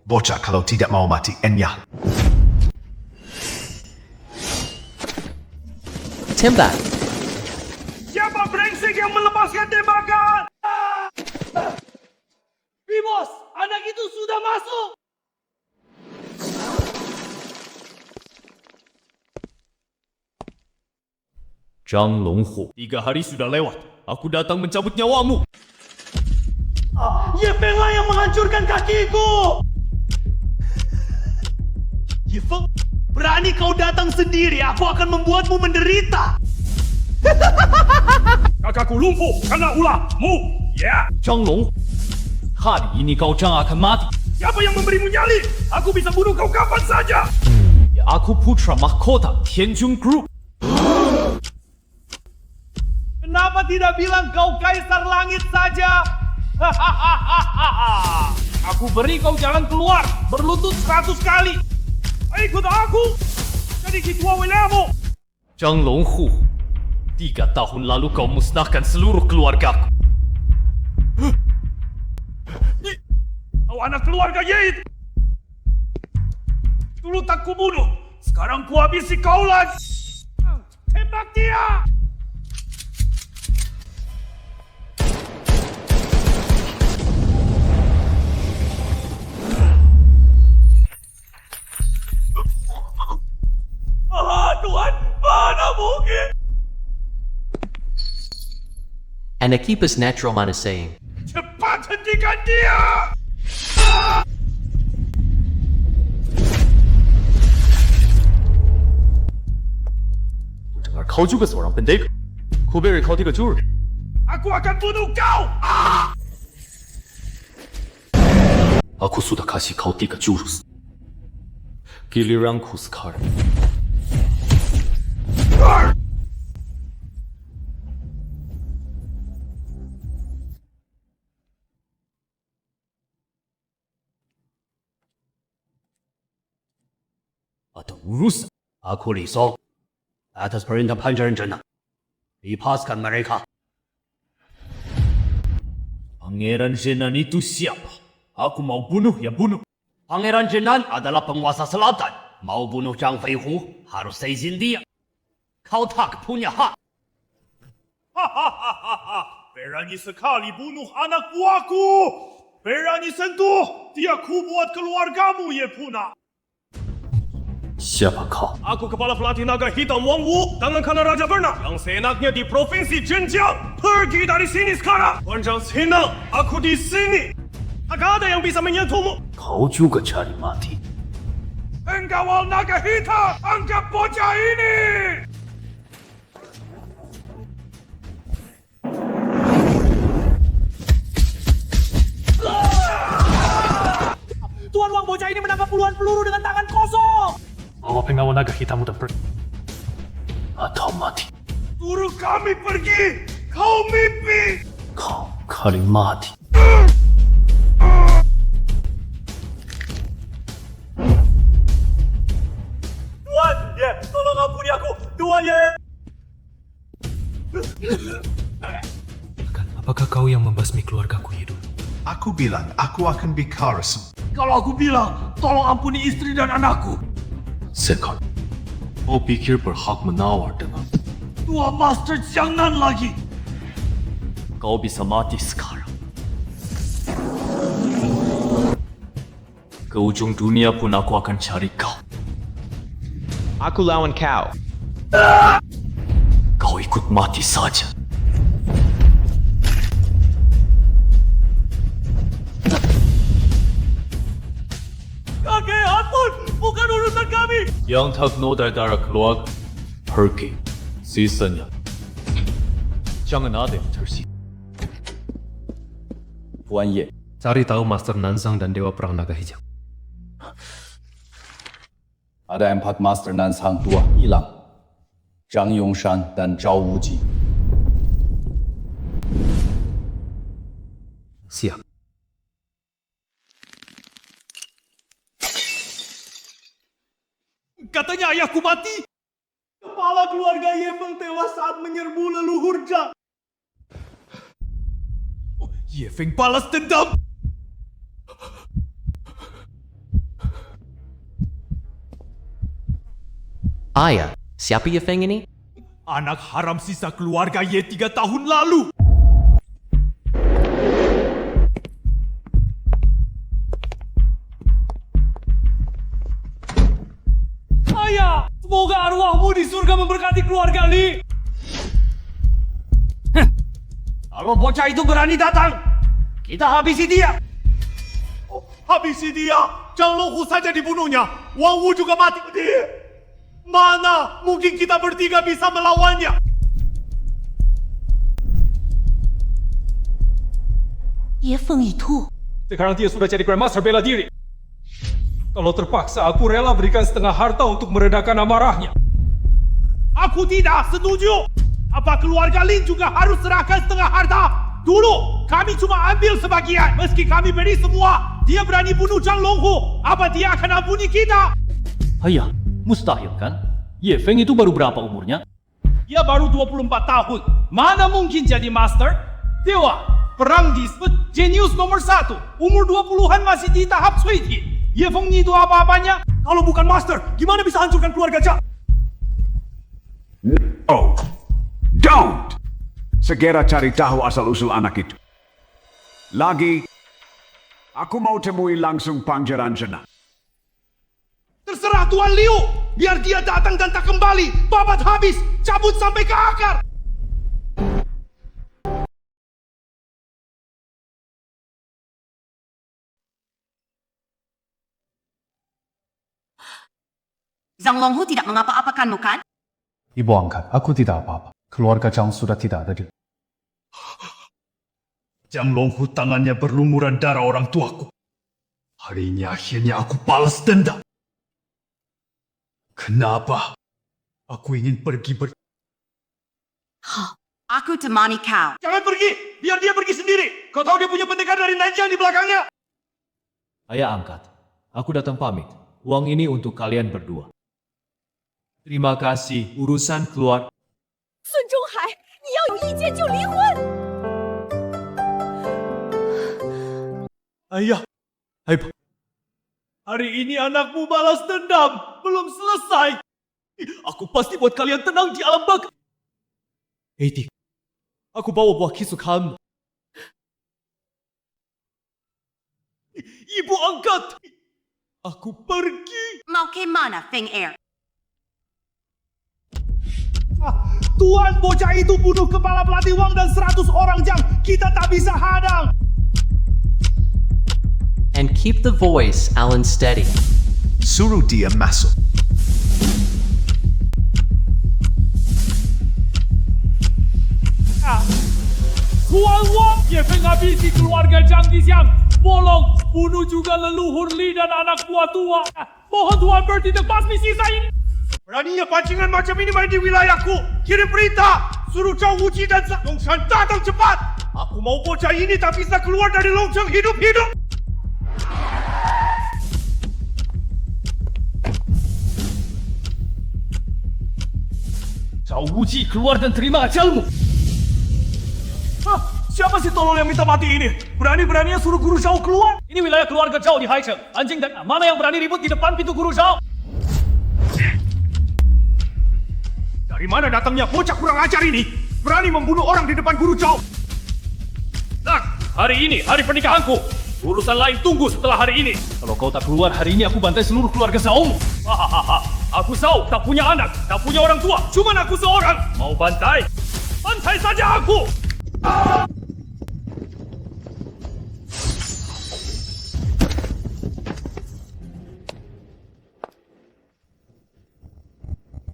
Bocah kalau tidak mau mati enyah. Tembak. Siapa brengsek yang melepaskan tembakan? Bos, anak itu sudah masuk. Zhang Longhu, 3 hari sudah lewat. Aku datang mencabut nyawamu. Ye Feng lah yang menghancurkan kakiku. Ye Feng, berani kau datang sendiri, aku akan membuatmu menderita. Kakakku lumpuh karena ulahmu. Ya. Zhang Longhu, hari ini kau Zhang akan mati. Siapa yang memberimu nyali? Aku bisa bunuh kau kapan saja. Aku putra mahkota Tianjun Group. Kenapa tidak bilang kau kaisar langit saja? Aku beri kau jalan keluar, berlutut 100 kali. Ikut aku, jadi ketua wilayahmu. Zhang Longhu, 3 tahun lalu kau musnahkan seluruh keluargaku. Kau anak keluarga Ye. Dulu tak kubunuh, sekarang kuhabisi kau lagi. Tembak dia! Tuhan, mana mungkin? And to keep us natural man is saying. Cepat hentikan dia! Dengar kau juga seorang pendekar. Ku beri kau 3 jurus. Aku akan bunuh kau! Aku sudah kasih kau 3 jurus. Giliranku sekarang. Ada urusan. Aku Li Song. Atas perintah Pangeran Zhenang. Lepaskan mereka. Pangeran Zhenan itu siapa? Aku mau bunuh ya bunuh. Pangeran Zhenan adalah penguasa selatan. Mau bunuh Zhang Feihu harus seizin dia. Kau tak punya hak. Berani sekali bunuh anak buahku! Berani sentuh! Dia ku buat keluargamu, Ye Puna! Siapa kau? Aku kepala pelatih naga hitam Wang Wu, tangan kanan Raja Verna yang seenaknya di provinsi Zhenjiang. Pergi dari sini sekarang. Panjang senang, aku di sini. Tak ada yang bisa menyentuhmu. Kau juga cari mati. Pengawal naga hitam, anggap bocah ini. Tuan Wang, bocah ini menangkap puluhan peluru dengan tangan kosong. Bawa pengawal naga hitam dan pergi. Atau mati. Suruh kami pergi. Kau mimpi. Kau kali mati. Tuan, tolong ampuni aku. Tuan, Apakah kau yang membasmi keluargaku hidup? Aku bilang aku akan bicara semua. Kalau aku bilang, tolong ampuni istri dan anakku. Sekar, kau pikir berhak menawar dengan Tuan Master jangan lagi. kau bisa mati sekarang. Ke ujung dunia pun aku akan cari kau. Aku lawan kau. Kau ikut mati saja. Kakek, ampun. Bukan urusan kami. Yang tak nodai darah keluarga, pergi. Sisanya, jangan ada yang tersisa. Tuan Ye, Cari tahu Master Nansang dan Dewa Perang Naga Hijau. Ada 4 Master Nansang tua hilang. Zhang Yongshan dan Zhao Wuji. Siap. Katanya ayahku mati. Kepala keluarga Ye Feng tewas saat menyerbu leluhur Zhang. Ye Feng balas dendam. Ayah, siapa Ye Feng ini? Anak haram sisa keluarga Ye 3 tahun lalu. Ayah, semoga arwahmu di surga memberkati keluarga Li. Kalau bocah itu berani datang, kita habisi dia. Habisi dia. Zhang Longhu saja dibunuhnya. Wang Wu juga mati. Mana mungkin kita bertiga bisa melawannya? Ye Feng itu. Sekarang dia sudah jadi Grandmaster bela diri. Kalau terpaksa, aku rela berikan setengah harta untuk meredakan amarahnya. Aku tidak setuju. Apa keluarga Lin juga harus serahkan setengah harta? Dulu, kami cuma ambil sebagian. Meski kami beri semua, dia berani bunuh Zhang Longhu. Apa dia akan ampuni kita? Ayah, mustahil kan? Ye Feng itu baru berapa umurnya? Dia baru 24 tahun. Mana mungkin jadi master? Dewa, perang disebut jenius nomor 1. Umur 20-an masih di tahap Suiti. Ye Feng itu apa-apanya? Kalau bukan master, gimana bisa hancurkan keluarga Zhang? Oh, don't! Segera cari tahu asal-usul anak itu. Lagi, aku mau temui langsung Pangeran Zhenang. Terserah Tuan Liu. Biar dia datang dan tak kembali. Babat habis. Cabut sampai ke akar. Zhang Longhu tidak mengapa-apakanmu kan? Ibu angkat, aku tidak apa-apa. Keluarga Zhang sudah tidak ada di... Zhang Longhu tangannya berlumuran darah orang tuaku. Hari ini akhirnya aku balas dendam. Kenapa? Aku ingin pergi Aku temani kau. Jangan pergi! Biar dia pergi sendiri! Kau tahu dia punya pendekar dari Nanjiang di belakangnya! Ayah angkat, aku datang pamit. Uang ini untuk kalian berdua. Terima kasih, urusan keluar. Sun Zhonghai, 你要有意见就离婚。 Ayah, hari ini anakmu balas dendam. Belum selesai. Aku pasti buat kalian tenang di alam baka. Dik, aku bawa buah kesukaanmu. Ibu angkat. Aku pergi. Mau ke mana, Feng Er? Tuan bocah itu bunuh kepala pelatih Wang dan 100 orang jam. Kita tak bisa hadang. And keep the voice, Alan, steady. Suruh dia masuk. Tuan Wang, Ye Feng habisi keluarga Zhang di siang. Bolong, bunuh juga leluhur Li dan anak buah tua. Mohon Tuan bertindak basmi sisa ini. Beraninya pancingan macam ini main di wilayahku. Kirim perintah. Suruh Zhao Wuji dan Zhang Yongshan datang cepat. Aku mau bocah ini tak bisa keluar dari lonceng hidup-hidup. Zhao Wuji keluar dan terima ajalmu. Hah, siapa si tolol yang minta mati ini? Berani-beraninya suruh Guru Zhao keluar? Ini wilayah keluarga Zhao di Haicheng. Anjing dan mana yang berani ribut di depan pintu Guru Zhao? Dari mana datangnya bocah kurang ajar ini? Berani membunuh orang di depan Guru Zhao. Nak, hari ini hari pernikahanku. Urusan lain tunggu setelah hari ini. Kalau kau tak keluar hari ini, aku bantai seluruh keluarga Zhao-mu. Hahaha. Aku Zhao tak punya anak, tak punya orang tua. Cuman aku seorang. Mau bantai? Bantai saja aku.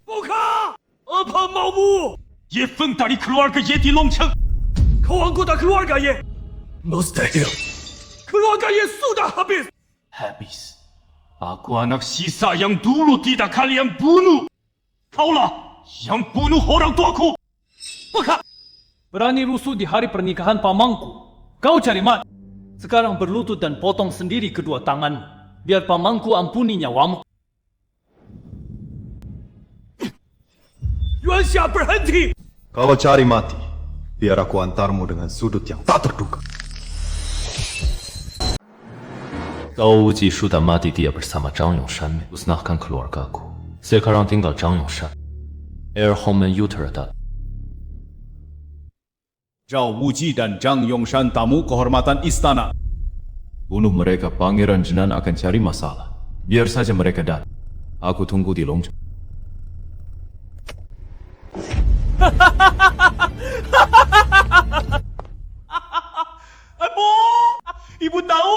Buka! Apa maumu? Ye Feng dari keluarga Ye di Longcheng. Kau anggota keluarga Ye? Mustahil. Keluarga Ye sudah habis. Habis. Aku anak sisa yang dulu tidak kalian bunuh. Kaulah yang bunuh orang tuaku. Buka! Berani rusuh di hari pernikahan pamangku. Kau cari mati. Sekarang berlutut dan potong sendiri kedua tanganmu. Biar pamangku ampuni nyawamu. Yuan Xia berhenti. Kalau cari mati, biar aku antarmu dengan sudut yang tak terduga. Zhao Wuji sudah mati dia bersama Zhang Yongshan musnahkan keluargaku. Sekarang tinggal Zhang Yongshan. Heir Hongmen Utara datang. Zhao Wuji dan Zhang Yongshan tamu kehormatan istana. Bunuh mereka, Pangeran Zhenan akan cari masalah. Biar saja mereka datang. Aku tunggu di Longcheng. Ibu! Ibu tahu?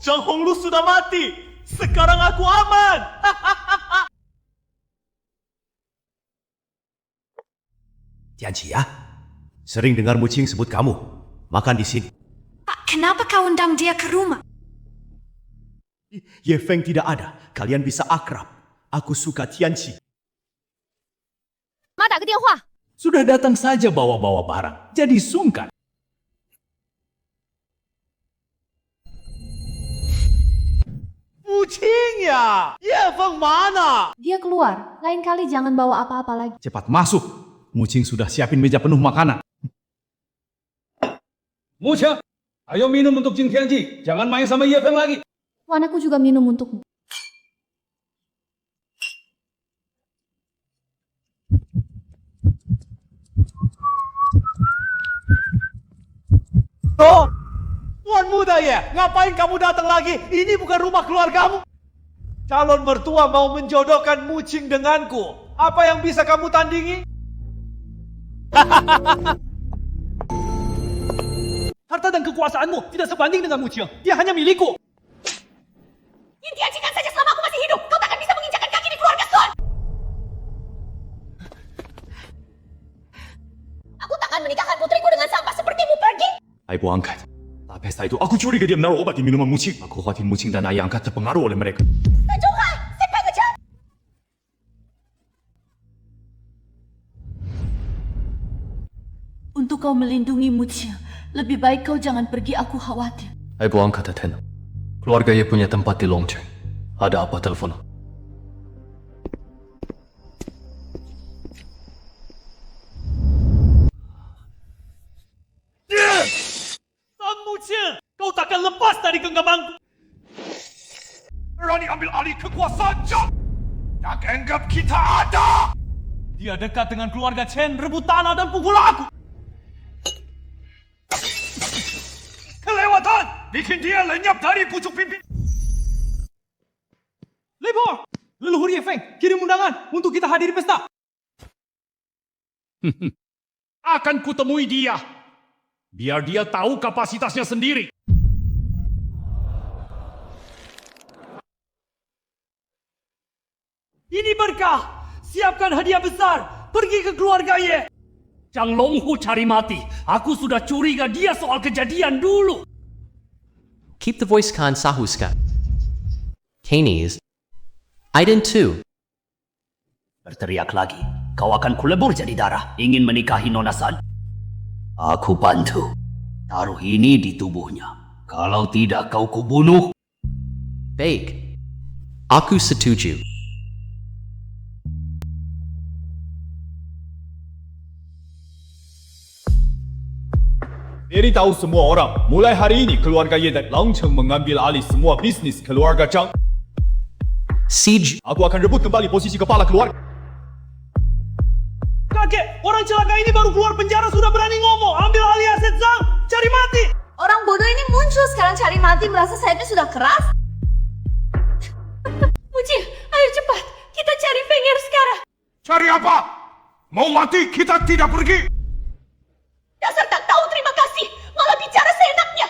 Zhang Honglu sudah mati. Sekarang aku aman. Tianqi ya, sering dengar Muqing sebut kamu. Makan di sini. Pak, kenapa kau undang dia ke rumah? Ye Feng tidak ada. Kalian bisa akrab. Aku suka Tianqi. Ma, 打个电话。 Sudah datang saja bawa-bawa barang. Jadi sungkan. Muqing ya? Ye Feng mana? Dia keluar. Lain kali jangan bawa apa-apa lagi. Cepat masuk. Muqing sudah siapin meja penuh makanan. Muqing, ayo minum untuk Jing Tianji. Jangan main sama Ye Feng lagi. Tuan, aku juga minum untukmu. Oh, Tuan muda ya? Ngapain kamu datang lagi? Ini bukan rumah keluargamu. Calon mertua mau menjodohkan Muqing denganku. Apa yang bisa kamu tandingi? Harta dan kekuasaanmu tidak sebanding dengan Muqing. Dia hanya milikku. Tianjikan saja selama aku masih hidup. Kau takkan bisa menginjakkan kaki di keluarga Sun. Aku takkan menikahkan putriku dengan sampah sepertimu. Pergi. Ibu angkat. Tak pesta itu, aku curiga dia menaruh obat di minuman Muqing. Aku khawatir Muqing dan ayah angkat terpengaruh oleh mereka. Tunjukkan. Sepak aja. Untuk kau melindungi Muqing, lebih baik kau jangan pergi, aku khawatir. Ibu angkat tenang. Keluarga Ye punya tempat di Longcheng. Ada apa telepon? Sang Muqing, kau takkan lepas dari genggamanku. Berani ambil alih kekuasaan Zhang. Tak anggap kita ada. Dia dekat dengan keluarga Chen, rebut tanah dan pukul aku. Kelewatan. Bikin dia lenyap dari pucuk pimpin. Por! Leluhur Ye Feng, kirim undangan untuk kita hadiri pesta. Akan kutemui dia. Biar dia tahu kapasitasnya sendiri. Ini berkah. Siapkan hadiah besar. Pergi ke keluarga Ye. Zhang Longhu cari mati. Aku sudah curiga dia soal kejadian dulu. Keep the voice Khan Sahuska. Canis. Aiden 2. Berteriak lagi. Kau akan kulebur jadi darah. Ingin menikahi Nona San? Aku bantu. Taruh ini di tubuhnya. Kalau tidak kau kubunuh. Baik. Aku setuju. Beritahu semua orang, mulai hari ini keluarga Ye dan Langcheng mengambil alih semua bisnis keluarga Zhang. Siege. Aku akan rebut kembali posisi kepala keluarga. Kakek, orang celaka ini baru keluar penjara sudah berani ngomong. Ambil alih aset Zhang. Cari mati. Orang bodoh ini muncul sekarang cari mati merasa sayapnya sudah keras. Muji, ayo cepat. Kita cari Fenger sekarang. Cari apa? Mau mati kita tidak pergi. Dasar tak tahu terima kasih. Malah bicara seenaknya.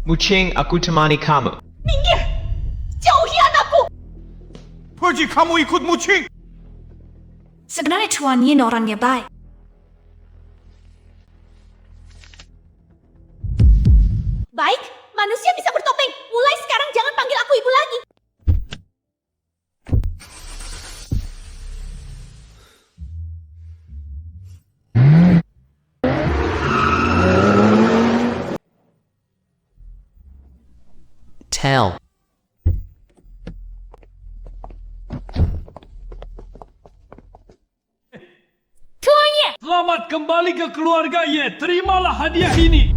Muching, aku temani kamu. Minggir. Jauhi anakku. Pergi kamu ikut Muching. Sebenarnya Tuan Yin orangnya baik. Baik, manusia bisa bertopeng. Mulai sekarang jangan panggil aku ibu lagi. Tell. Tuan Ye. Selamat kembali ke keluarga Ye. Terimalah hadiah ini.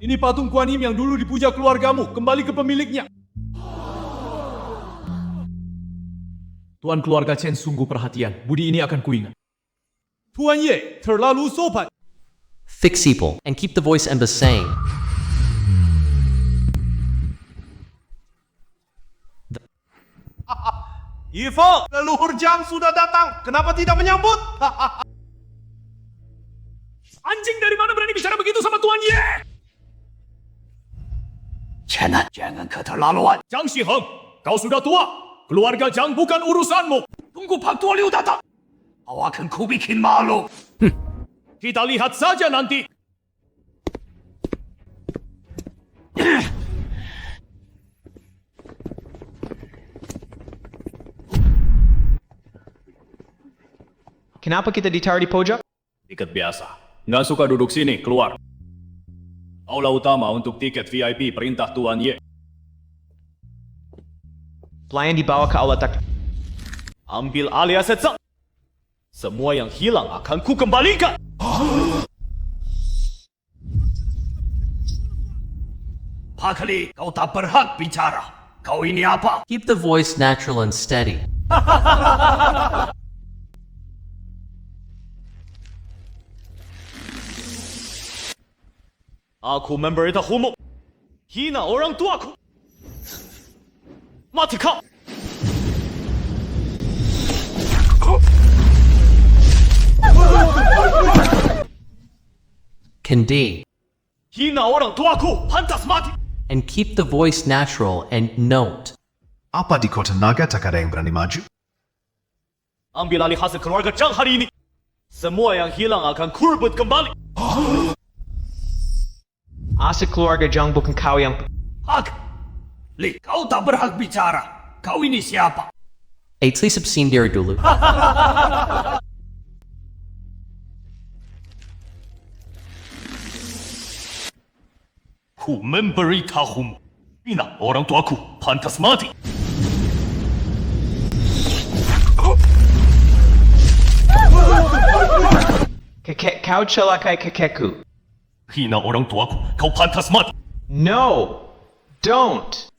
Ini patung Kuan Im yang dulu dipuja keluargamu. Kembali ke pemiliknya. Tuan keluarga Chen sungguh perhatian. Budi ini akan kuingat. Tuan Ye terlalu sopan. Fixable. And keep the voice Emba saying. Yifa, leluhur Zhang sudah datang. Kenapa tidak menyambut? Anjing dari mana berani bicara begitu sama Tuan Ye? Jangan keterlaluan. Zhang Xiheng, kau sudah tua. Keluarga Zhang bukan urusanmu. Tunggu Pak Tua Liu datang. Kau akan kubikin malu. Kita lihat saja nanti. Kenapa kita ditaruh di pojok? Tiket biasa. Nggak suka duduk sini, keluar. Aula utama untuk tiket VIP perintah Tuan Ye. Pelayan dibawa ke aula tak. Ambil alih aset Zhang. Semua yang hilang akan ku kembalikan. Pak Li, kau tak berhak bicara. Kau ini apa? Keep the voice natural and steady. Aku memberi tahumu. Hina orang tuaku. Mati kau. Kandi. Hina orang tuaku. Pantas mati. And keep the voice natural and note. Apa di kota naga tak ada yang berani maju? Ambil alih hasil keluarga Zhang hari ini. Semua yang hilang akan kurebut kembali. Aset keluarga Zhang bukan kau yang... Hak! Li, kau tak berhak bicara. Kau ini siapa? Please obscene dari dulu. Ku memberi tahumu. Hina orang tuaku. Pantas mati. Kau celakai kakekku. Hina orang tuaku. Kau pantas mati. No! Don't!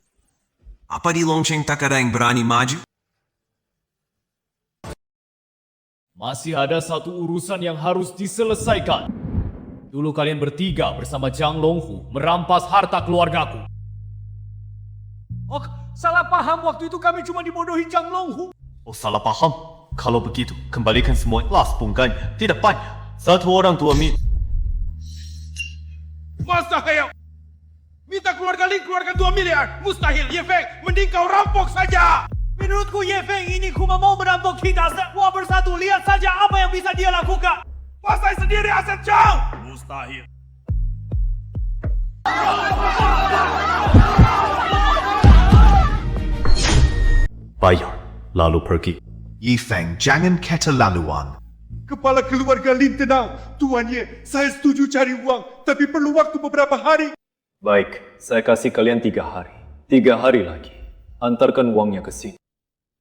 Apa di Longcheng tak ada yang berani maju? Masih ada satu urusan yang harus diselesaikan. Dulu kalian bertiga bersama Zhang Longhu merampas harta keluargaku. Oh, salah paham waktu itu kami cuma dibodohi Zhang Longhu. Oh, salah paham. Kalau begitu, kembalikan semua kelas bunganya. Tidak banyak. Satu orang 2 miliar. Mustahil! Minta keluarga Lin keluarkan 2 miliar. Mustahil, Ye Feng. Mending kau rampok saja. Menurutku Ye Feng ini cuma mau merampok kita semua bersatu. Lihat saja apa yang bisa dia lakukan. Pasai sendiri aset Zhang. Mustahil. Bayar, lalu pergi. Yi Feng, jangan keterlaluan. Kepala keluarga Lin tenang. Tuan Ye, saya setuju cari uang. Tapi perlu waktu beberapa hari. Baik, saya kasih kalian 3 hari. 3 hari lagi. Antarkan uangnya ke sini.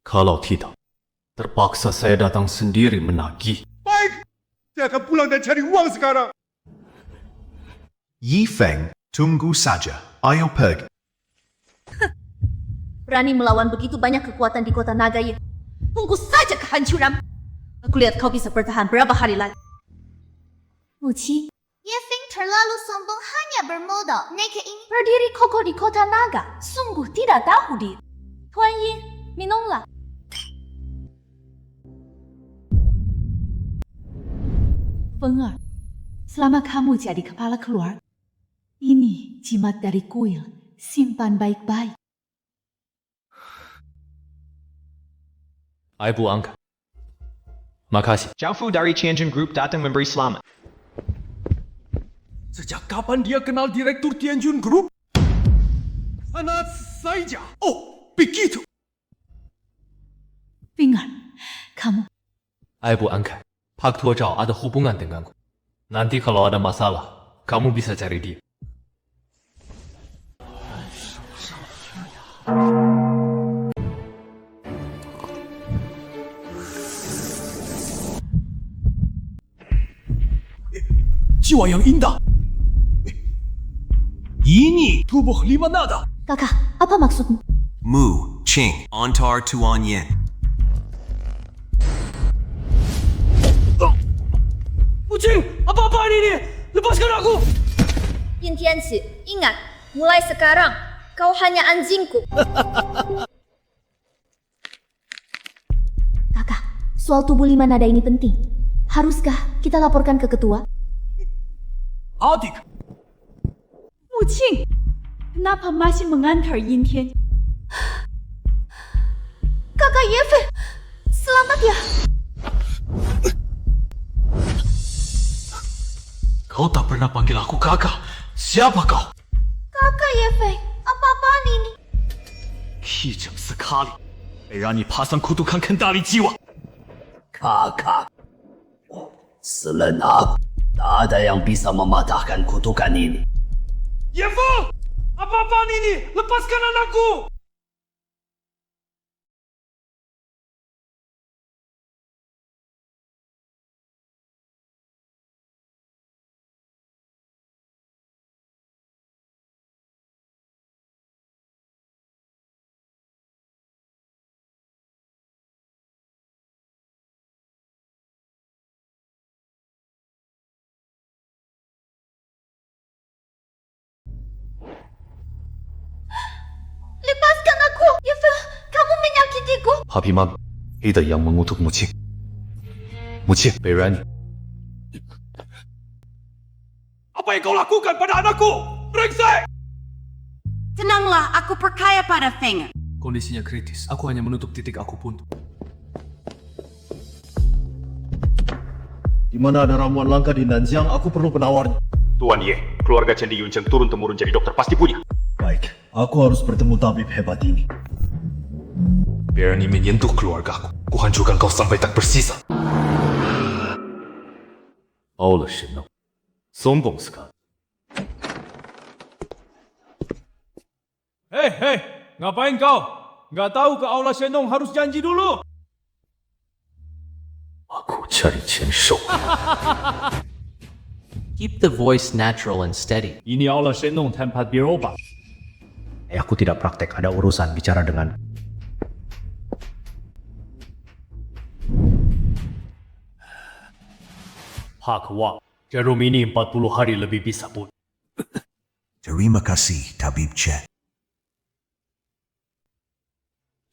Kalau tidak, terpaksa saya datang sendiri menagih. Baik, saya akan pulang dan cari uang sekarang. Yi Feng, tunggu saja. Ayo pergi. Berani melawan begitu banyak kekuatan di kota naga ya. Tunggu saja kehancuran. Aku lihat kau bisa bertahan berapa hari lagi. Muci, Ye Feng terlalu sombong hanya bermodal naked ini. berdiri kokoh di kota naga, sungguh tidak tahu diri. Tuan Yin, minumlah. Pengar, selama kamu jadi kepala keluarga, ini jimat dari kuil, simpan baik-baik. Ibu Angka. Makasih. Zhang Fu dari Tianjin Group datang memberi selamat. Sejak kapan dia kenal direktur Tianjin Group? Anak saja. Oh, begitu. Pengar, kamu. Ibu Angka. Pak Tua Zhao ada hubungan denganku. Nanti kalau ada masalah, kamu bisa cari dia. Jiwa yang indah. Ini tubuh limonada. Kakak, apa maksudmu? Mu, Qing, Antar Tuan Yen. Kucing, apa-apaan ini? Lepaskan aku! Yin Tianqi, ingat, mulai sekarang, kau hanya anjingku. Kakak, soal tubuh lima nada ini penting. Haruskah kita laporkan ke ketua? Adik! Mucing, kenapa masih mengantar Yin Tian? Kakak Ye Feng, selamat ya. Kau tak pernah panggil aku kakak. Siapa kau? Kakak Ye Feng, apa-apaan ini? 一整sekali. 得让你爬上kutukan kendali jiwa. Kakak, selain aku, tak ada yang bisa mematahkan kutukan ini. Ye Feng! Apa-apaan ini? Lepaskan anakku! Lepaskan aku! Ye Feng, kamu menyakitiku. Papi Mami, Ada yang mengutuk Mucing. Mucing, berani. Apa yang kau lakukan pada anakku? Brengsek! Tenanglah, aku percaya pada Feng. Kondisinya kritis. Aku hanya menutup titik aku pun. Di mana ada ramuan langka di Nanjiang, aku perlu penawarnya. Tuan Ye, keluarga Cendi Yuncheng turun-temurun jadi dokter pasti punya. Baik, aku harus bertemu tabib hebat ini. Berani menyentuh keluargaku. Kuhancurkan kau sampai tak bersisa. 熬了神农，松蹦斯卡。 Hei, ngapain kau? Nggak tahu ke Aula Shenong harus janji dulu. Aku cari Chen-Shou. Keep the voice natural and steady. Ini Aula Shenong tempat berobat. Aku tidak praktek, ada urusan bicara dengan... Pak Wang, Jarum ini 40 hari lebih bisa pun. Terima kasih, Tabib Chen.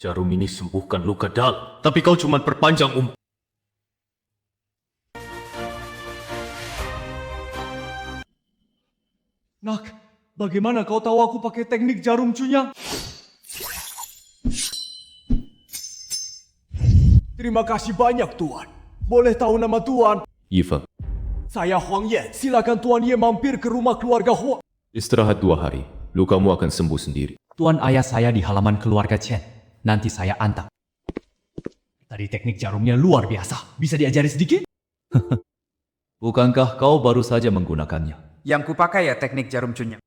Jarum ini sembuhkan luka dalam, tapi kau cuma perpanjang umur. Nak, bagaimana kau tahu aku pakai teknik jarum cunyang? Terima kasih banyak, Tuan. Boleh tahu nama Tuan? Yifeng, Saya Huang Ye. Silakan Tuan Ye mampir ke rumah keluarga Huang. istirahat 2 hari. Lukamu akan sembuh sendiri. Tuan ayah saya di halaman keluarga Chen. Nanti saya antar. Tadi teknik jarumnya luar biasa. Bisa diajari sedikit? Bukankah kau baru saja menggunakannya? Yang kupakai ya teknik jarum cunyang.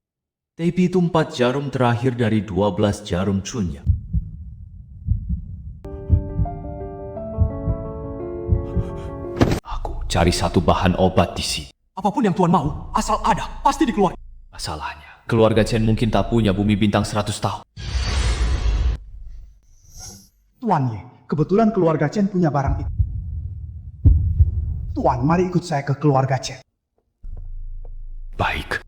Tapi itu 4 jarum terakhir dari 12 jarum cunyang. Aku cari satu bahan obat di sini. Apapun yang Tuan mau, asal ada, pasti dikeluarkan. Masalahnya, keluarga Chen mungkin tak punya bumi bintang 100 tahun. Tuan Ye, kebetulan keluarga Chen punya barang itu. Tuan, mari ikut saya ke keluarga Chen. Baik.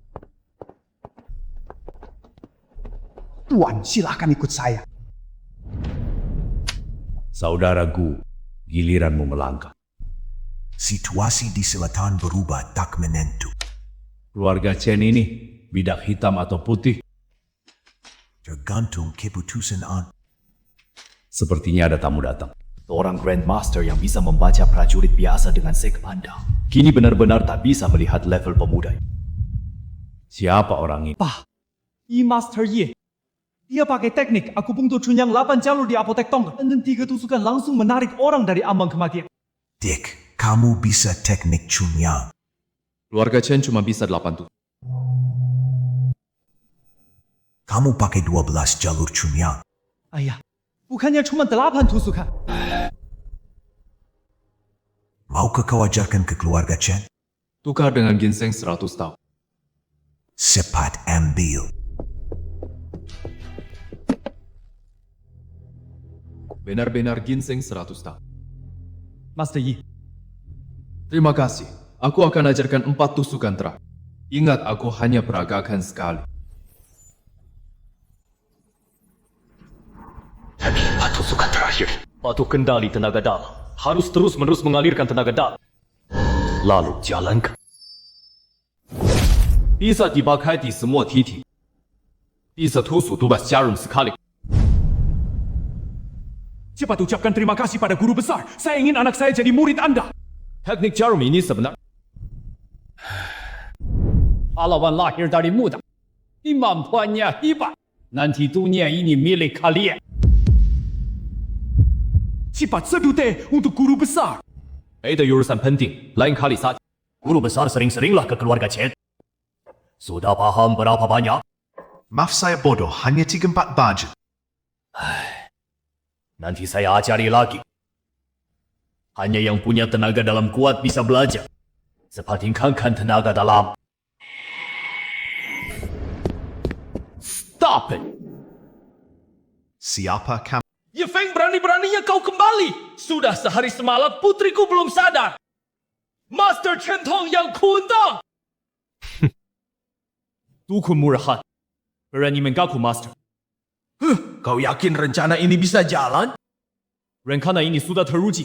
Tuan, silahkan ikut saya. Saudaraku, giliranmu melangkah. Situasi di selatan berubah tak menentu. Keluarga Chen ini, bidak hitam atau putih? Tergantung keputusan An. Sepertinya ada tamu datang. Seorang Grandmaster yang bisa membaca prajurit biasa dengan sek pandang. Kini benar-benar tak bisa melihat level pemuda. Siapa orang ini? Pak, Master Ye. Dia pakai teknik akupunktur cunyang 8 jalur di apotek Tongga. Dan 3 tusukan langsung menarik orang dari ambang kematian. Dick, kamu bisa teknik cunyang. Keluarga Chen cuma bisa 8 tuh. Kamu pakai 12 jalur cunyang. Ayah, bukannya cuma 8 tusukan. Maukah kau ajarkan ke keluarga Chen? Tukar dengan ginseng 100 tahun. Cepat ambil. Benar-benar ginseng 100 tahun. Master Yi. Terima kasih. Aku akan ajarkan 4 tusukan terakhir. Ingat, aku hanya peragakan sekali. Tapi 4 tusukan terakhir. Patuh kendali tenaga dalam. Harus terus-menerus mengalirkan tenaga dalam. Lalu jalankan. Bisa dipakai di semua titik. Bisa tusuk 12 jarum sekali. Cepat ucapkan terima kasih pada guru besar. Saya ingin anak saya jadi murid Anda. Teknik jarum ini sebenarnya Pahlawan lahir dari muda. Kemampuannya hebat. Nanti dunia ini milik kalian. Cepat seduh teh untuk guru besar. Ada urusan penting. Lain kali saja. Guru besar sering-seringlah ke keluarga Chen. Sudah paham berapa banyak? Maaf saya bodoh, hanya 3-4 budget. Nanti saya ajari lagi. Hanya yang punya tenaga dalam kuat bisa belajar. Cepat tingkatkan tenaga dalam. Stop it! Siapa kamu? Ye Feng, berani-beraninya kau kembali. Sudah sehari semalam putriku belum sadar. Master Chen Tong yang kundang. Dukun murahan. Berani mengaku Master. Kau yakin rencana ini bisa jalan? Rencana ini sudah teruji.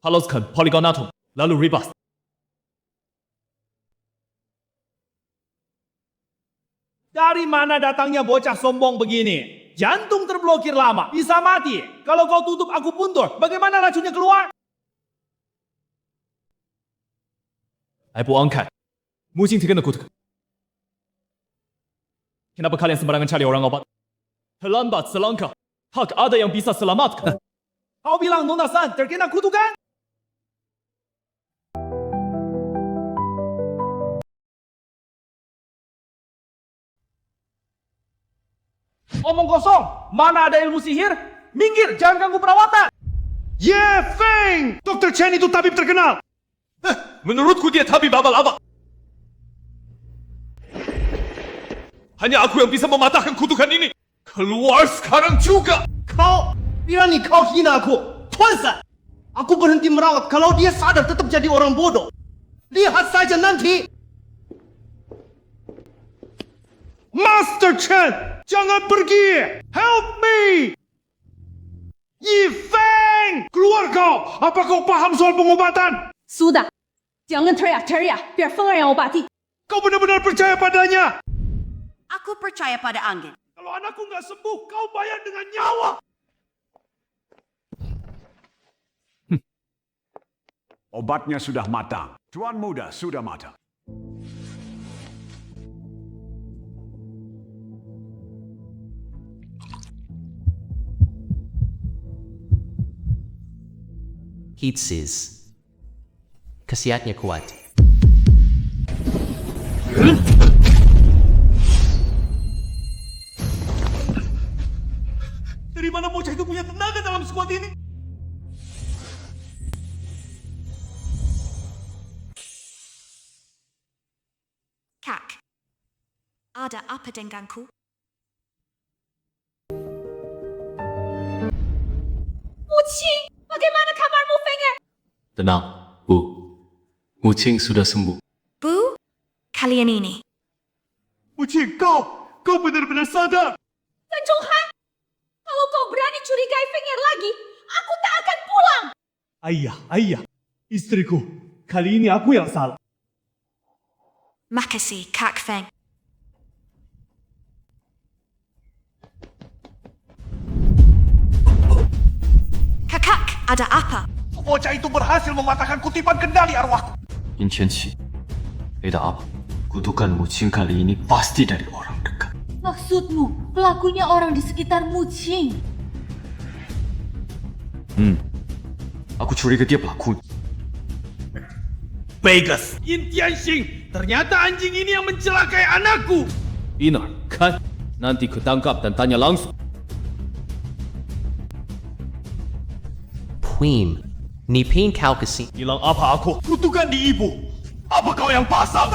Haloskan Polygon Atom, lalu Rebus. Dari mana datangnya bocah sombong begini? Jantung terblokir lama, bisa mati. Kalau kau tutup akupuntur, bagaimana racunnya keluar? Ibu angkat. Musim tiga kutuk. Kenapa kalian sembarangan cari orang obat? Terlambat selangkah. Hak ada yang bisa selamatkan. Kau bilang Nona San terkena kutukan? Omong kosong, mana ada ilmu sihir? Minggir, jangan ganggu perawatan. Ye Feng! Dr. Chen itu tabib terkenal. Menurutku dia tabib abal-abal. Hanya aku yang bisa mematahkan kutukan ini. Keluar sekarang juga. Kau, berani kau hina aku. Tuan San, Aku berhenti merawat. Kalau dia sadar tetap jadi orang bodoh. Lihat saja nanti. Master Chen, jangan pergi. Help me. Yifeng, keluar kau. Apa kau paham soal pengobatan? Sudah. Jangan teriak-teriak, biar Feng yang obati. Kau benar-benar percaya padanya? Aku percaya pada angin. Kalau anakku nggak sembuh, kau bayar dengan nyawa. Obatnya sudah matang. Tuan muda sudah matang. Hitsis. Khasiatnya kuat. Dari mana bocah itu punya tenaga dalam skuad ini? Kak, ada apa denganku? Muqing, bagaimana kabarmu, Feng? Tenang, Bu. Muqing sudah sembuh. Bu, kalian ini. Muqing, kau benar-benar sadar. Tan Zhonghan, kalau kau berani curigai Feng lagi, aku tak akan pulang. Ayah, istriku, kali ini aku yang salah. Makasih, Kak Feng. Kakak, ada apa? Bocah itu berhasil mematahkan kutipan kendali arwahku. Yin Qianqi, beda apa? Kutukan Muqing kali ini pasti dari orang dekat. Maksudmu, pelakunya orang di sekitar Muqing? Aku curiga dia pelakunya. Vegas, Yin Tianxing, ternyata anjing ini yang mencelakai anakku. Inar, kan? Nanti ketangkap dan tanya langsung. Puim, ni pin kau kesini. Bilang apa aku? Kutukan di ibu. Apa kau yang pasang?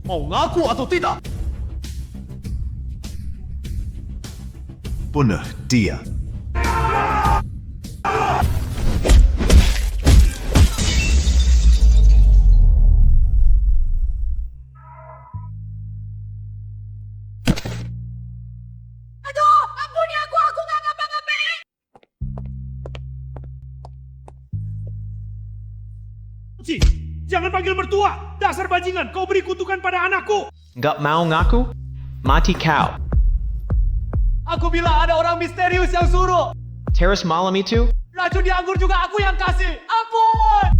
Mau ngaku atau tidak? Bunuh dia. Aduh, ampuni aku nggak ngapa-ngapain. Jangan panggil mertua. Dasar bajingan, kau beri kutukan pada anakku. Nggak mau ngaku? Mati kau. Aku bilang ada orang misterius yang suruh. Teras malam itu? Racun di anggur juga aku yang kasih. Ampun!